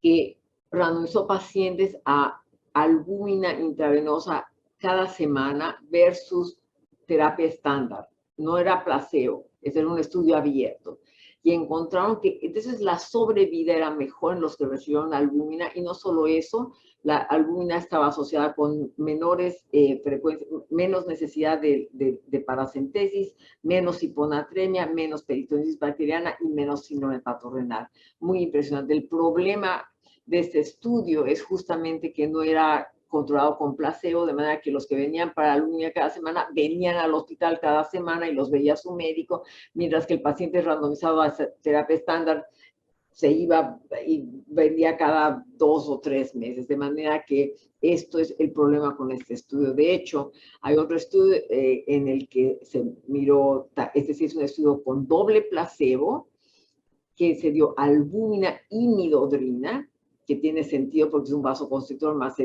que randomizó pacientes a albúmina intravenosa cada semana versus terapia estándar. No era placebo, ese era un estudio abierto. y encontraron que entonces la sobrevida era mejor en los que recibieron albúmina, y no solo eso, la albúmina estaba asociada con menores menos necesidad de paracentesis, menos hiponatremia, menos peritonitis bacteriana y menos síndrome hepatorenal. Muy impresionante. El problema de este estudio es justamente que no era controlado con placebo, de manera que los que venían para la albúmina cada semana venían al hospital cada semana y los veía su médico, mientras que el paciente randomizado a terapia estándar se iba y venía cada 2 o 3 meses, de manera que esto es el problema con este estudio. De hecho, hay otro estudio en el que se miró, este sí es un estudio con doble placebo, que se dio albúmina y midodrina, que tiene sentido porque es un vasoconstrictor más,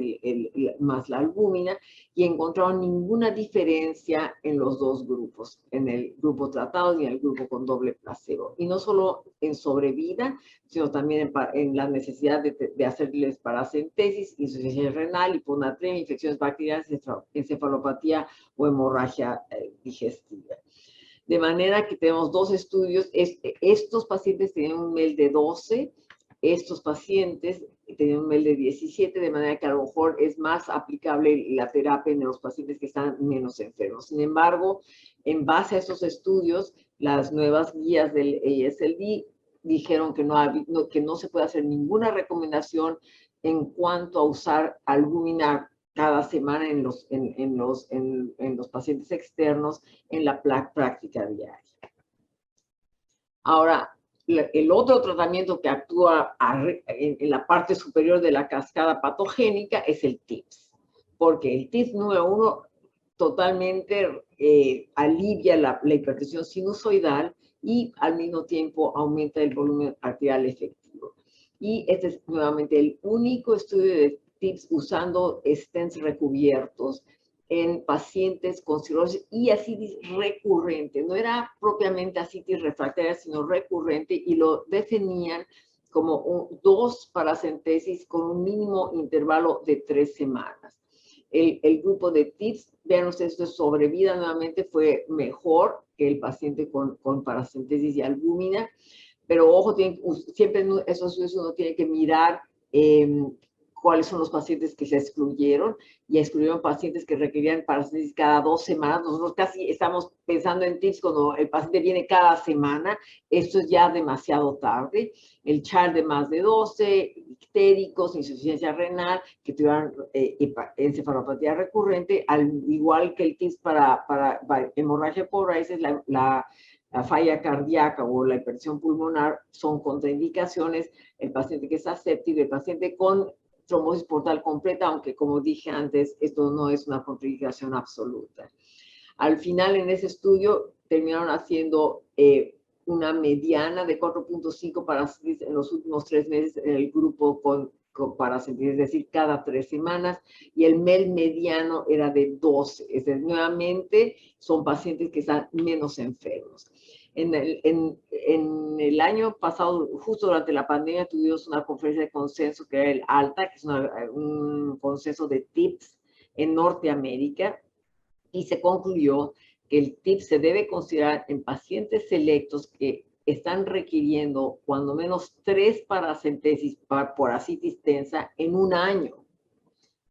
más la albúmina, y encontraron ninguna diferencia en los dos grupos, en el grupo tratado ni en el grupo con doble placebo. Y no solo en sobrevida, sino también en la necesidad de hacerles paracentesis, insuficiencia renal, hiponatremia, infecciones bacterianas, encefalopatía o hemorragia digestiva. De manera que tenemos dos estudios. Estos pacientes tenían un MEL de 12, estos pacientes tenían un MEL de 17, de manera que a lo mejor es más aplicable la terapia en los pacientes que están menos enfermos. Sin embargo, en base a estos estudios, las nuevas guías del AASLD dijeron que no se puede hacer ninguna recomendación en cuanto a usar albúmina cada semana en los pacientes externos en la práctica diaria. Ahora, el otro tratamiento que actúa en la parte superior de la cascada patogénica es el TIPS, porque el TIPS número 1 totalmente alivia la hipertensión sinusoidal y al mismo tiempo aumenta el volumen arterial efectivo. Y este es nuevamente el único estudio de TIPS usando stents recubiertos en pacientes con cirrosis y ascitis recurrente. No era propiamente ascitis refractaria, sino recurrente, y lo definían como 2 paracentesis con un mínimo intervalo de 3 semanas. El grupo de TIPS, vean ustedes, esto es sobrevida, nuevamente fue mejor que el paciente con paracentesis y albúmina, pero ojo, siempre en esos estudios uno tiene que mirar cuáles son los pacientes que se excluyeron, y excluyeron pacientes que requerían paracentesis cada 2 semanas. Nosotros casi estamos pensando en TIPS cuando el paciente viene cada semana. Esto es ya demasiado tarde. El CHAR de más de 12, ictéricos, insuficiencia renal, que tuvieran encefalopatía recurrente, al igual que el TIPS para hemorragia por raíces, la falla cardíaca o la hipertensión pulmonar son contraindicaciones. El paciente que está séptico, el paciente con trombosis portal completa, aunque como dije antes, esto no es una contraindicación absoluta. Al final, en ese estudio, terminaron haciendo una mediana de 4.5 paracentesis en los últimos 3 meses en el grupo con paracentesis, es decir, cada 3 semanas, y el MEL mediano era de 12. Es decir, nuevamente, son pacientes que están menos enfermos. En el año pasado, justo durante la pandemia, tuvimos una conferencia de consenso que era el ALTA, que es un consenso de TIPS en Norteamérica, y se concluyó que el TIPS se debe considerar en pacientes selectos que están requiriendo cuando menos 3 paracentesis por ascitis tensa en un año,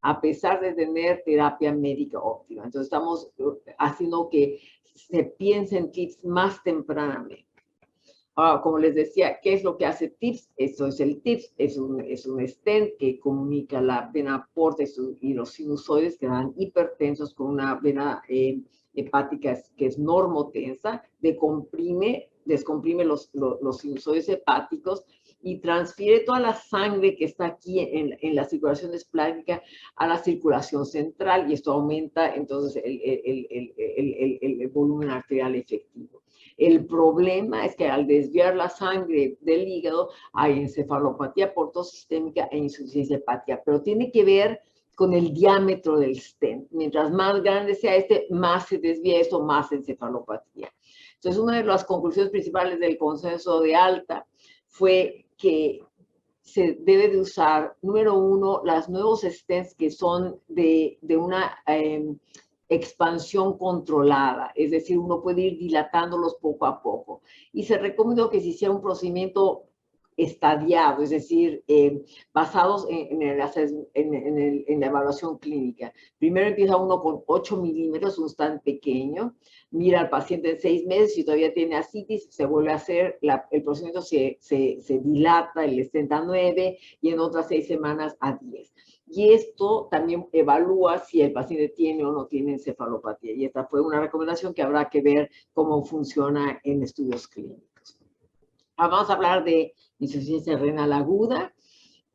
a pesar de tener terapia médica óptima. Entonces estamos haciendo que se piense en TIPS más tempranamente. Ahora, como les decía, ¿qué es lo que hace TIPS? Esto es el TIPS, es un stent que comunica la vena porta y los sinusoides que dan hipertensos con una vena hepática que es normotensa, descomprime los sinusoides hepáticos y transfiere toda la sangre que está aquí en la circulación esplánica a la circulación central, y esto aumenta entonces el volumen arterial efectivo. El problema es que al desviar la sangre del hígado hay encefalopatía portosistémica e insuficiencia hepática, pero tiene que ver con el diámetro del stent. Mientras más grande sea más se desvía eso, más encefalopatía. Entonces, una de las conclusiones principales del consenso de ALTA fue que se debe de usar, número 1, los nuevos stents que son de una expansión controlada, es decir, uno puede ir dilatándolos poco a poco. Y se recomendó que se hiciera un procedimiento estadiado, es decir, basados en la evaluación clínica. Primero empieza uno con 8 milímetros, un tan pequeño, mira al paciente en 6 meses, si todavía tiene ascitis, se vuelve a hacer, el procedimiento se dilata, el stent a 9 y en otras 6 semanas a 10. Y esto también evalúa si el paciente tiene o no tiene encefalopatía. Y esta fue una recomendación que habrá que ver cómo funciona en estudios clínicos. Vamos a hablar de insuficiencia renal aguda.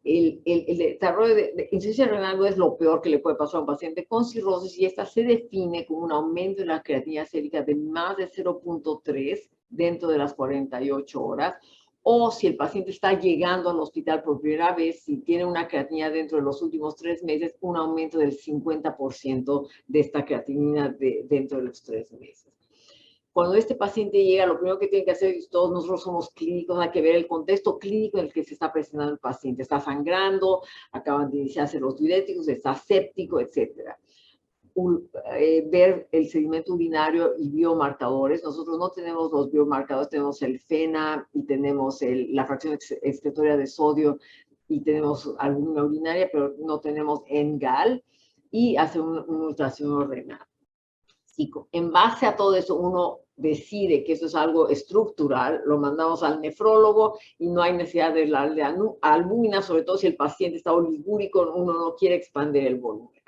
El desarrollo de insuficiencia renal aguda es lo peor que le puede pasar a un paciente con cirrosis y esta se define como un aumento de la creatinina sérica de más de 0.3 dentro de las 48 horas. O si el paciente está llegando al hospital por primera vez, si tiene una creatinina dentro de los últimos 3 meses, un aumento del 50% de esta creatinina dentro de los 3 meses. Cuando este paciente llega, lo primero que tienen que hacer, y todos nosotros somos clínicos, hay que ver el contexto clínico en el que se está presentando el paciente. Está sangrando, acaban de iniciarse los diuréticos, está séptico, etc. Ver el sedimento urinario y biomarcadores. Nosotros no tenemos los biomarcadores, tenemos el FENA y tenemos la fracción excretoria de sodio y tenemos albúmina urinaria, pero no tenemos NGAL y hace un ultrasonido renal. Si en base a todo eso uno decide que eso es algo estructural, lo mandamos al nefrólogo y no hay necesidad de darle albúmina, sobre todo si el paciente está oligúrico, uno no quiere expandir el volumen.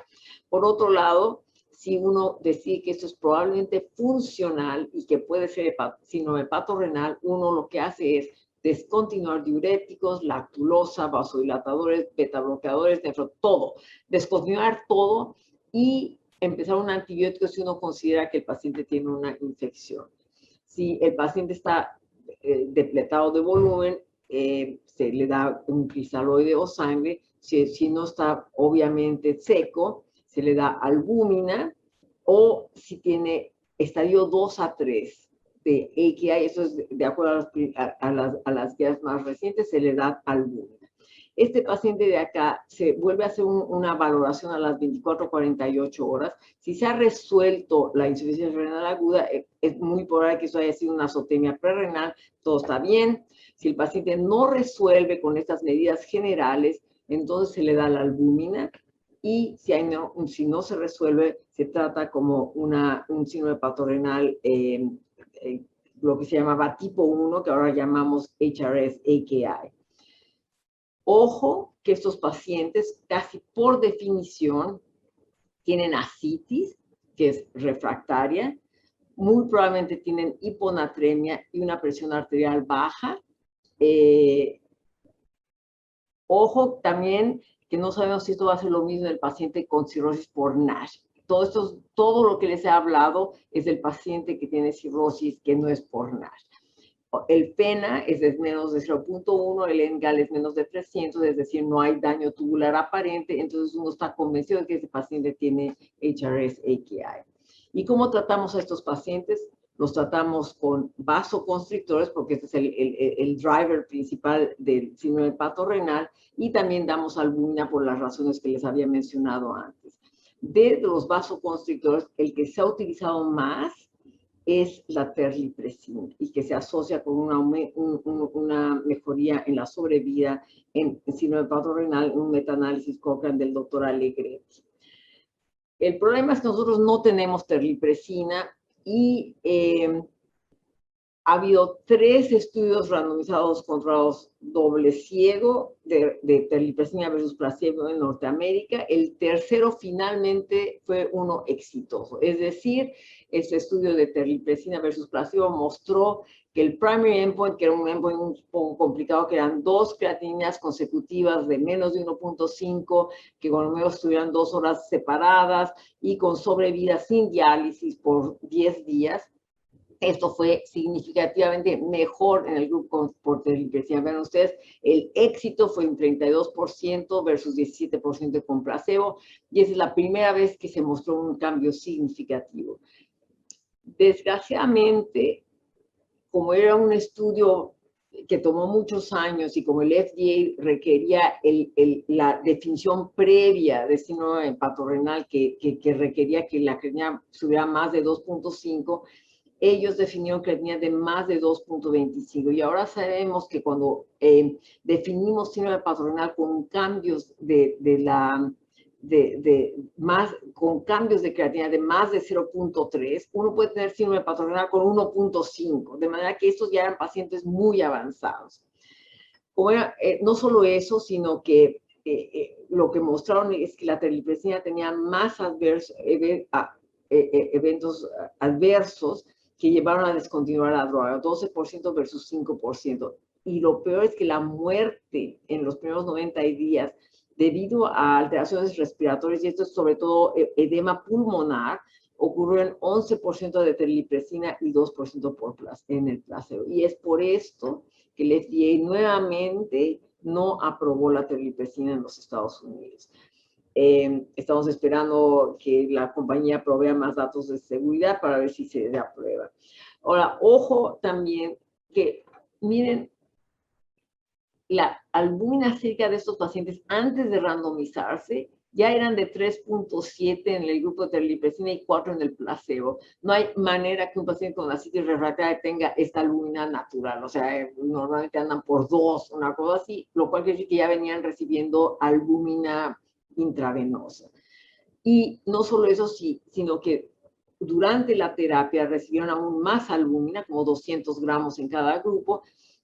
Por otro lado, si uno decide que esto es probablemente funcional y que puede ser síndrome hepatorenal, uno lo que hace es descontinuar diuréticos, lactulosa, vasodilatadores, betabloqueadores, todo. Descontinuar todo y empezar un antibiótico si uno considera que el paciente tiene una infección. Si el paciente está depletado de volumen, se le da un cristaloide o sangre. Si no está obviamente seco, se le da albúmina, o si tiene estadio 2 a 3 de AKI, eso es de acuerdo a las guías más recientes, se le da albúmina. Este paciente de acá se vuelve a hacer una valoración a las 24 48 horas. Si se ha resuelto la insuficiencia renal aguda, es muy probable que eso haya sido una azotemia prerrenal, todo está bien. Si el paciente no resuelve con estas medidas generales, entonces se le da la albúmina y si no se resuelve, se trata como un síndrome hepatorenal, lo que se llamaba tipo 1, que ahora llamamos HRS-AKI. Ojo que estos pacientes casi por definición tienen ascitis, que es refractaria, muy probablemente tienen hiponatremia y una presión arterial baja. Ojo también que no sabemos si esto va a ser lo mismo en el paciente con cirrosis por NASH. Todo lo que les he hablado es del paciente que tiene cirrosis que no es por NASH. El FENA es de menos de 0.1, el NGAL es menos de 300, es decir, no hay daño tubular aparente, entonces uno está convencido de que ese paciente tiene HRS-AKI. ¿Y cómo tratamos a estos pacientes? Los tratamos con vasoconstrictores, porque este es el driver principal del síndrome hepatorenal, y también damos albúmina por las razones que les había mencionado antes. De los vasoconstrictores, el que se ha utilizado más es la terlipresina y que se asocia con una mejoría en la sobrevida en síndrome hepatorenal, un metaanálisis Cochrane del doctor Allegretti. El problema es que nosotros no tenemos terlipresina y ha habido 3 estudios randomizados controlados doble ciego de terlipresina versus placebo en Norteamérica. El tercero finalmente fue uno exitoso. Es decir, este estudio de terlipresina versus placebo mostró que el primary endpoint, que era un endpoint un poco complicado, que eran 2 creatininas consecutivas de menos de 1.5, que con lo menos estuvieran 2 horas separadas y con sobrevida sin diálisis por 10 días. Esto fue significativamente mejor en el grupo por terlipresina. Vean ustedes, el éxito fue un 32% versus 17% con placebo, y esa es la primera vez que se mostró un cambio significativo. Desgraciadamente, como era un estudio que tomó muchos años y como el FDA requería la definición previa de síndrome hepatorenal que requería que la creatinina subiera más de 2.5, ellos definieron creatinina de más de 2.25 y ahora sabemos que cuando definimos síndrome hepatorenal con cambios con cambios de creatinina de más de 0.3, uno puede tener síndrome hepatorenal con 1.5, de manera que estos ya eran pacientes muy avanzados. No solo eso, sino que lo que mostraron es que la terlipresina tenía más eventos adversos que llevaron a descontinuar la droga, 12% versus 5%. Y lo peor es que la muerte en los primeros 90 días debido a alteraciones respiratorias, y esto es sobre todo edema pulmonar, ocurrió en 11% de terlipresina y 2% en el placebo. Y es por esto que el FDA nuevamente no aprobó la terlipresina en los Estados Unidos. Estamos esperando que la compañía provea más datos de seguridad para ver si se aprueba. Ahora, ojo también que, miren, la albúmina sérica de estos pacientes antes de randomizarse ya eran de 3.7 en el grupo de terlipresina y 4 en el placebo. No hay manera que un paciente con ascitis refractaria tenga esta albúmina natural. O sea, normalmente andan por 2, una cosa así, lo cual quiere decir que ya venían recibiendo albúmina intravenosa. Y no solo eso, sino que durante la terapia recibieron aún más albúmina, como 200 gramos en cada grupo,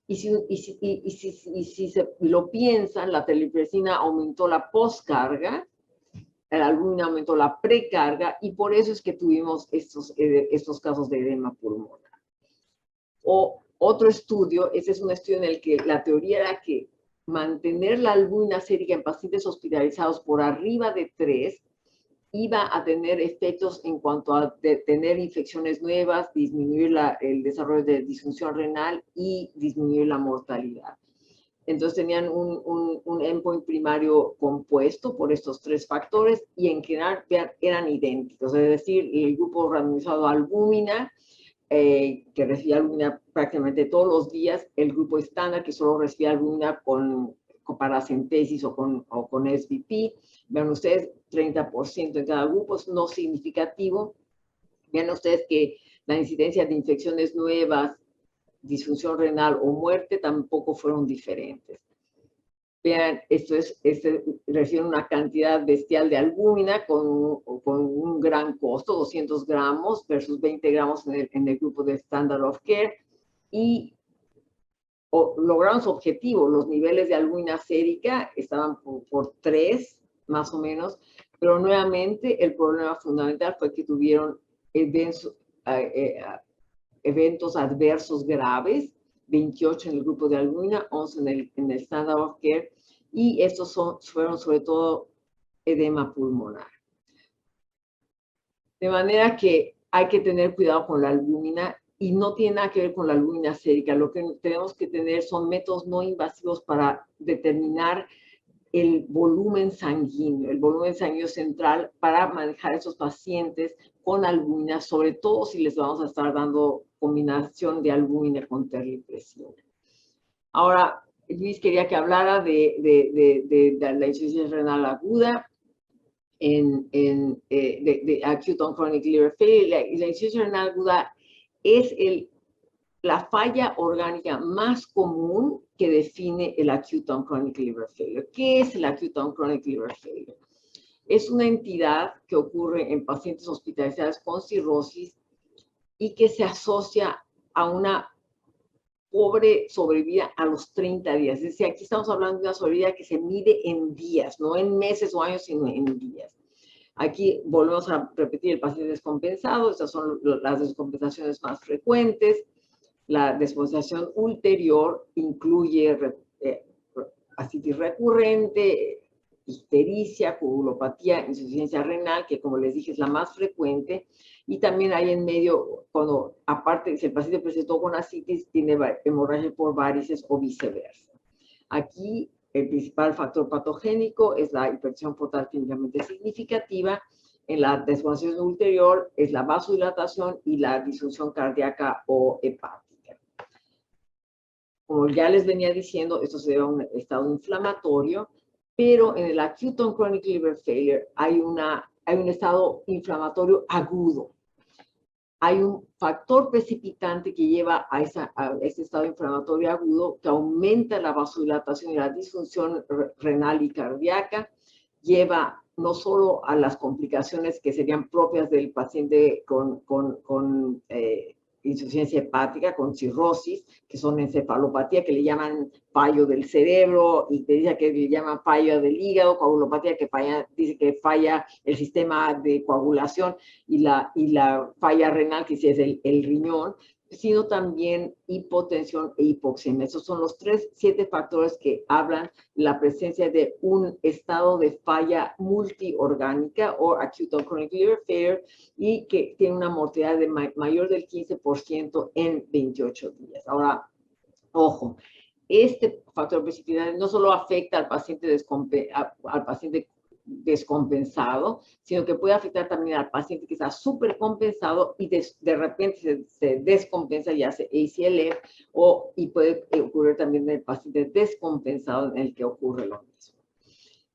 y si se lo piensan, la terlipresina aumentó la postcarga, la albúmina aumentó la precarga, y por eso es que tuvimos estos casos de edema pulmonar. Otro estudio, ese es un estudio en el que la teoría era que mantener la albúmina sérica en pacientes hospitalizados por arriba de 3 iba a tener efectos en cuanto a tener infecciones nuevas, disminuir el desarrollo de disfunción renal y disminuir la mortalidad. Entonces tenían un endpoint primario compuesto por estos 3 factores y en general eran idénticos, es decir, el grupo randomizado albúmina, que recibía albúmina prácticamente todos los días, el grupo estándar que solo recibía albúmina con paracentesis o con SBP. Vean ustedes, 30% en cada grupo, es no significativo. Vean ustedes que la incidencia de infecciones nuevas, disfunción renal o muerte tampoco fueron diferentes. Vean, reciben una cantidad bestial de albúmina con un gran costo, 200 gramos versus 20 gramos en el grupo de Standard of Care, y lograron su objetivo. Los niveles de albúmina sérica estaban por 3, más o menos, pero nuevamente el problema fundamental fue que tuvieron eventos adversos graves, 28 en el grupo de albúmina, 11 en el Standard of Care, y estos fueron sobre todo edema pulmonar. De manera que hay que tener cuidado con la albúmina y no tiene nada que ver con la albúmina sérica. Lo que tenemos que tener son métodos no invasivos para determinar el volumen sanguíneo central para manejar a esos pacientes con albúmina, sobre todo si les vamos a estar dando combinación de albúmina con terlipresina. Ahora, Luis quería que hablara de la insuficiencia renal aguda, de acute on chronic liver failure. La insuficiencia renal aguda es la falla orgánica más común que define el acute on chronic liver failure. ¿Qué es el acute on chronic liver failure? Es una entidad que ocurre en pacientes hospitalizados con cirrosis y que se asocia a una pobre sobrevida a los 30 días. Es decir, aquí estamos hablando de una sobrevida que se mide en días, no en meses o años, sino en días. Aquí volvemos a repetir el paciente descompensado. Estas son las descompensaciones más frecuentes. La descompensación ulterior incluye ascitis recurrente, ictericia, coagulopatía, insuficiencia renal, que como les dije es la más frecuente, y también hay en medio, cuando aparte, si el paciente presentó con ascitis, tiene hemorragia por varices o viceversa. Aquí el principal factor patogénico es la hipertensión portal clínicamente significativa. En la descompensación ulterior es la vasodilatación y la disfunción cardíaca o hepática. Como ya les venía diciendo, esto se debe a un estado inflamatorio, pero en el acute on chronic liver failure hay un estado inflamatorio agudo. Hay un factor precipitante que lleva a ese estado inflamatorio agudo que aumenta la vasodilatación y la disfunción renal y cardíaca, lleva no solo a las complicaciones que serían propias del paciente con insuficiencia hepática, con cirrosis, que son encefalopatía, que le llaman fallo del cerebro, y te dice que le llaman fallo del hígado, coagulopatía, que dice que falla el sistema de coagulación, y la falla renal, que sí es el riñón, sino también hipotensión e hipoxemia. Esos son los 7 factores que hablan la presencia de un estado de falla multiorgánica o acute on chronic liver failure y que tiene una mortalidad de mayor del 15% en 28 días. Ahora, ojo, este factor precipitante no solo afecta al paciente descompensado, sino que puede afectar también al paciente que está súper compensado y de repente se descompensa y hace ACLF, y puede ocurrir también en el paciente descompensado en el que ocurre lo mismo.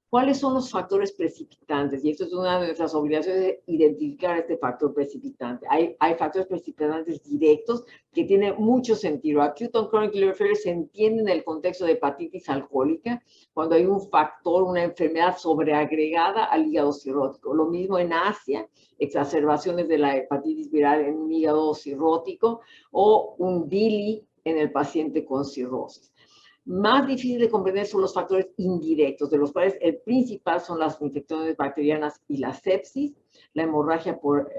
¿Cuáles son los factores precipitantes? Y esto es una de nuestras obligaciones, identificar este factor precipitante. Hay factores precipitantes directos que tienen mucho sentido. Acute on chronic liver failure se entiende en el contexto de hepatitis alcohólica, cuando hay un factor, una enfermedad sobreagregada al hígado cirrótico. Lo mismo en Asia, exacerbaciones de la hepatitis viral en un hígado cirrótico, o un DILI en el paciente con cirrosis. Más difícil de comprender son los factores indirectos, de los cuales el principal son las infecciones bacterianas y la sepsis, la hemorragia por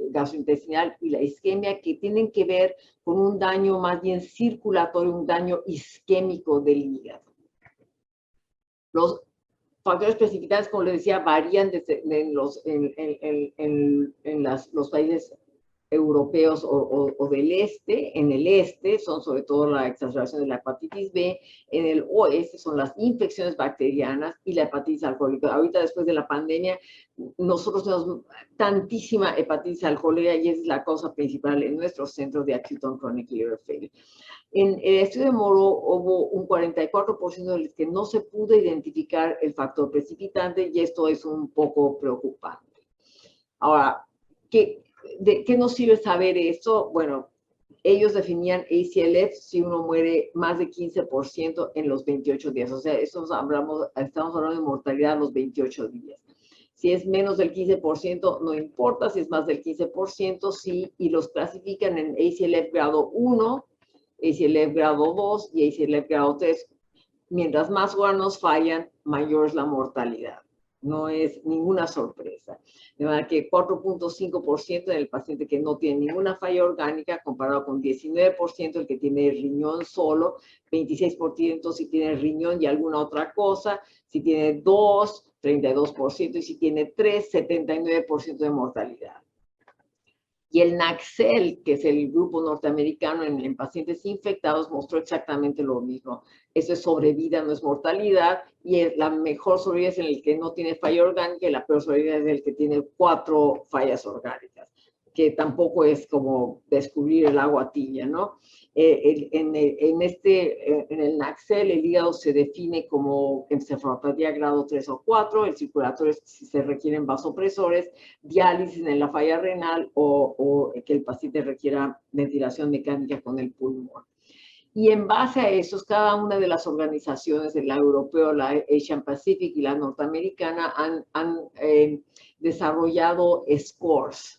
gastrointestinal y la isquemia, que tienen que ver con un daño más bien circulatorio, un daño isquémico del hígado. Los factores precipitantes, como les decía, varían en los países europeos o del este. En el este son sobre todo la exacerbación de la hepatitis B, en el oeste son las infecciones bacterianas y la hepatitis alcohólica. Ahorita, después de la pandemia, nosotros tenemos tantísima hepatitis alcohólica y es la causa principal en nuestros centros de acute on chronic liver failure. En el estudio de Moro hubo un 44% de los que no se pudo identificar el factor precipitante, y esto es un poco preocupante. Ahora, ¿de qué nos sirve saber esto? Bueno, ellos definían ACLF si uno muere más de 15% en los 28 días. O sea, estamos hablando de mortalidad a los 28 días. Si es menos del 15%, no importa. Si es más del 15%, sí. Y los clasifican en ACLF grado 1, ACLF grado 2 y ACLF grado 3. Mientras más órganos fallan, mayor es la mortalidad. No es ninguna sorpresa. De manera que 4.5% en el paciente que no tiene ninguna falla orgánica, comparado con 19% el que tiene el riñón solo, 26% si tiene el riñón y alguna otra cosa, si tiene 2, 32%, y si tiene 3, 79% de mortalidad. Y el NACSEL, que es el grupo norteamericano en pacientes infectados, mostró exactamente lo mismo. Eso es sobrevida, no es mortalidad, y la mejor sobrevida es en el que no tiene falla orgánica, y la peor sobrevida es el que tiene 4 fallas orgánicas, que tampoco es como descubrir el agua tibia, ¿no? En el NACSEL, el hígado se define como encefalopatía grado 3 o 4, el circulatorio si se requieren vasopresores, diálisis en la falla renal o que el paciente requiera ventilación mecánica con el pulmón. Y en base a eso, cada una de las organizaciones, la europea, la Asian Pacific y la norteamericana, han desarrollado scores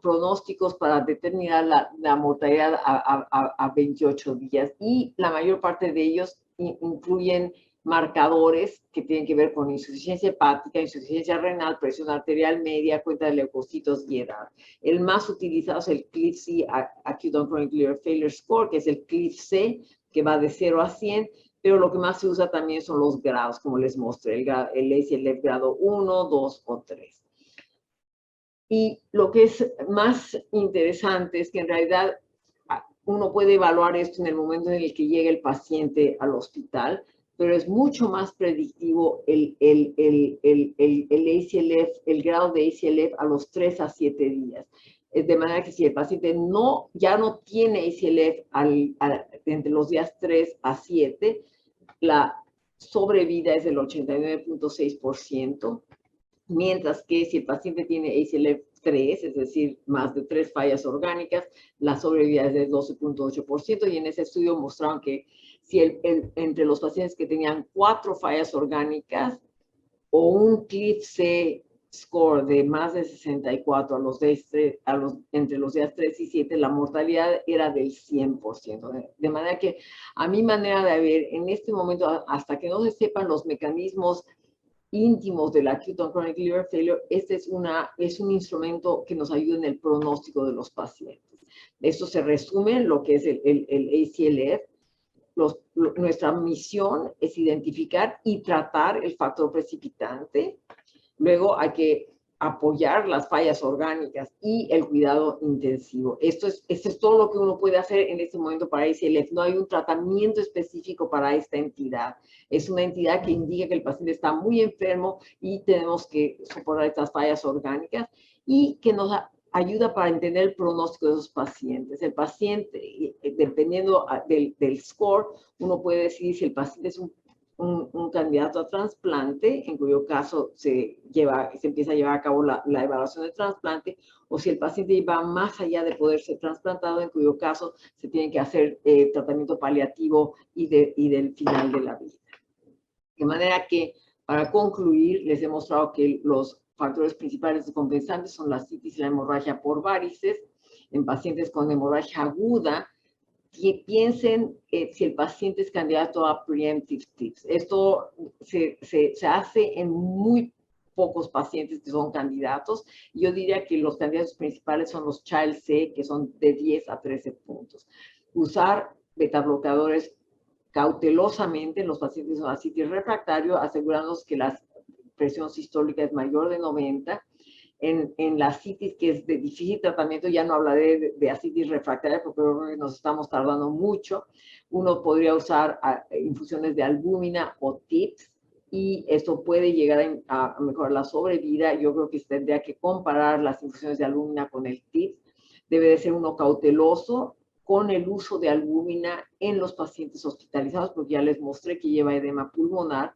pronósticos para determinar la mortalidad a 28 días. Y la mayor parte de ellos incluyen marcadores que tienen que ver con insuficiencia hepática, insuficiencia renal, presión arterial media, cuenta de leucocitos y edad. El más utilizado es el CLIF-C, Acute on Chronic Liver Failure Score, que es el CLIF-C, que va de 0 a 100, pero lo que más se usa también son los grados, como les mostré, el ACLF grado 1, 2 o 3. Y lo que es más interesante es que en realidad uno puede evaluar esto en el momento en el que llega el paciente al hospital, pero es mucho más predictivo el ACLF, el grado de ACLF a los 3 a 7 días. de manera que si el paciente ya no tiene ACLF entre los días 3 a 7, la sobrevida es del 89.6%, mientras que si el paciente tiene ACLF3, es decir, más de 3 fallas orgánicas, la sobrevida es del 12.8%, y en ese estudio mostraron que si entre los pacientes que tenían 4 fallas orgánicas o un CLIF-C score de más de 64 entre los días 3 y 7, la mortalidad era del 100%. De manera que, a mi manera de ver, en este momento, hasta que no se sepan los mecanismos íntimos del acute on chronic liver failure, este es un instrumento que nos ayuda en el pronóstico de los pacientes. Esto se resume en lo que es el ACLF. Nuestra misión es identificar y tratar el factor precipitante. Luego hay que apoyar las fallas orgánicas y el cuidado intensivo. Esto es todo lo que uno puede hacer en este momento para ACLF. No hay un tratamiento específico para esta entidad. Es una entidad que indica que el paciente está muy enfermo y tenemos que soportar estas fallas orgánicas, y que nos ayuda para entender el pronóstico de esos pacientes. El paciente, dependiendo del score, uno puede decidir si el paciente es un candidato a trasplante, en cuyo caso se empieza a llevar a cabo la evaluación de trasplante, o si el paciente va más allá de poder ser trasplantado, en cuyo caso se tiene que hacer tratamiento paliativo y del final de la vida. De manera que, para concluir, les he mostrado que los factores principales descompensantes son la citis y la hemorragia por varices. En pacientes con hemorragia aguda, piensen si el paciente es candidato a preemptive tips. Esto se hace en muy pocos pacientes que son candidatos. Yo diría que los candidatos principales son los Child C, que son de 10 a 13 puntos. Usar betabloqueadores cautelosamente en los pacientes con ascitis refractario, asegurándonos que la presión sistólica es mayor de 90. En la ascitis, que es de difícil tratamiento, ya no hablaré de ascitis refractaria porque nos estamos tardando mucho. Uno podría usar infusiones de albúmina o TIPS, y esto puede llegar a mejorar la sobrevida. Yo creo que se tendría que comparar las infusiones de albúmina con el TIPS. Debe de ser uno cauteloso con el uso de albúmina en los pacientes hospitalizados, porque ya les mostré que lleva edema pulmonar.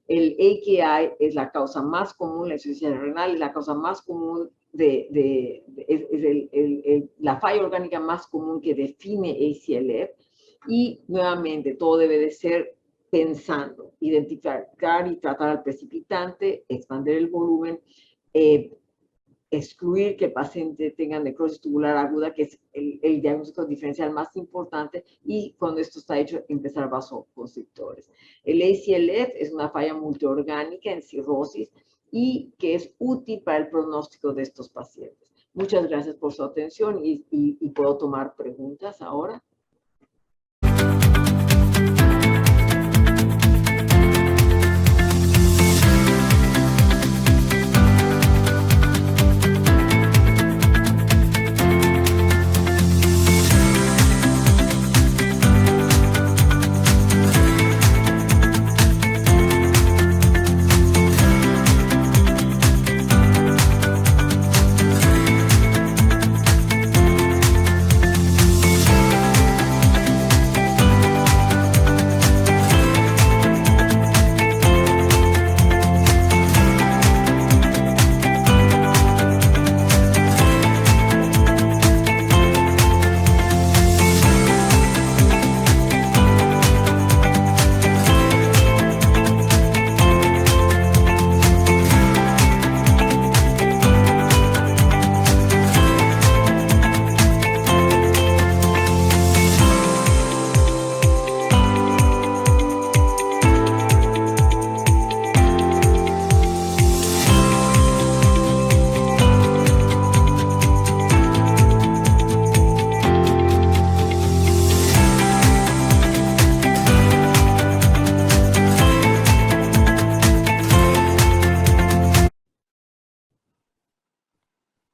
El AKI es la causa más común, la insuficiencia renal es la causa más común, la falla orgánica más común que define ACLF. Y nuevamente, todo debe de ser pensando, identificar y tratar al precipitante, expandir el volumen, excluir que el paciente tenga necrosis tubular aguda, que es el diagnóstico diferencial más importante, y cuando esto está hecho, empezar vasoconstrictores. El ACLF es una falla multiorgánica en cirrosis y que es útil para el pronóstico de estos pacientes. Muchas gracias por su atención, y puedo tomar preguntas ahora.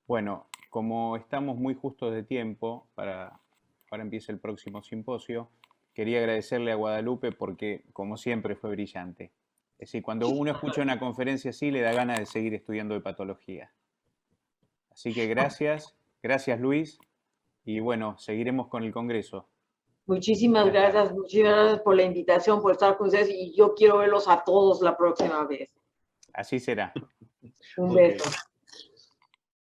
Bueno, como estamos muy justos de tiempo para empiece el próximo simposio, quería agradecerle a Guadalupe porque, como siempre, fue brillante. Es decir, cuando uno escucha una conferencia así, le da ganas de seguir estudiando hepatología. Así que gracias Gracias, Luis. Y bueno, seguiremos con el Congreso. Muchísimas gracias por la invitación, por estar con ustedes y yo quiero verlos a todos la próxima vez. Así será. Un beso.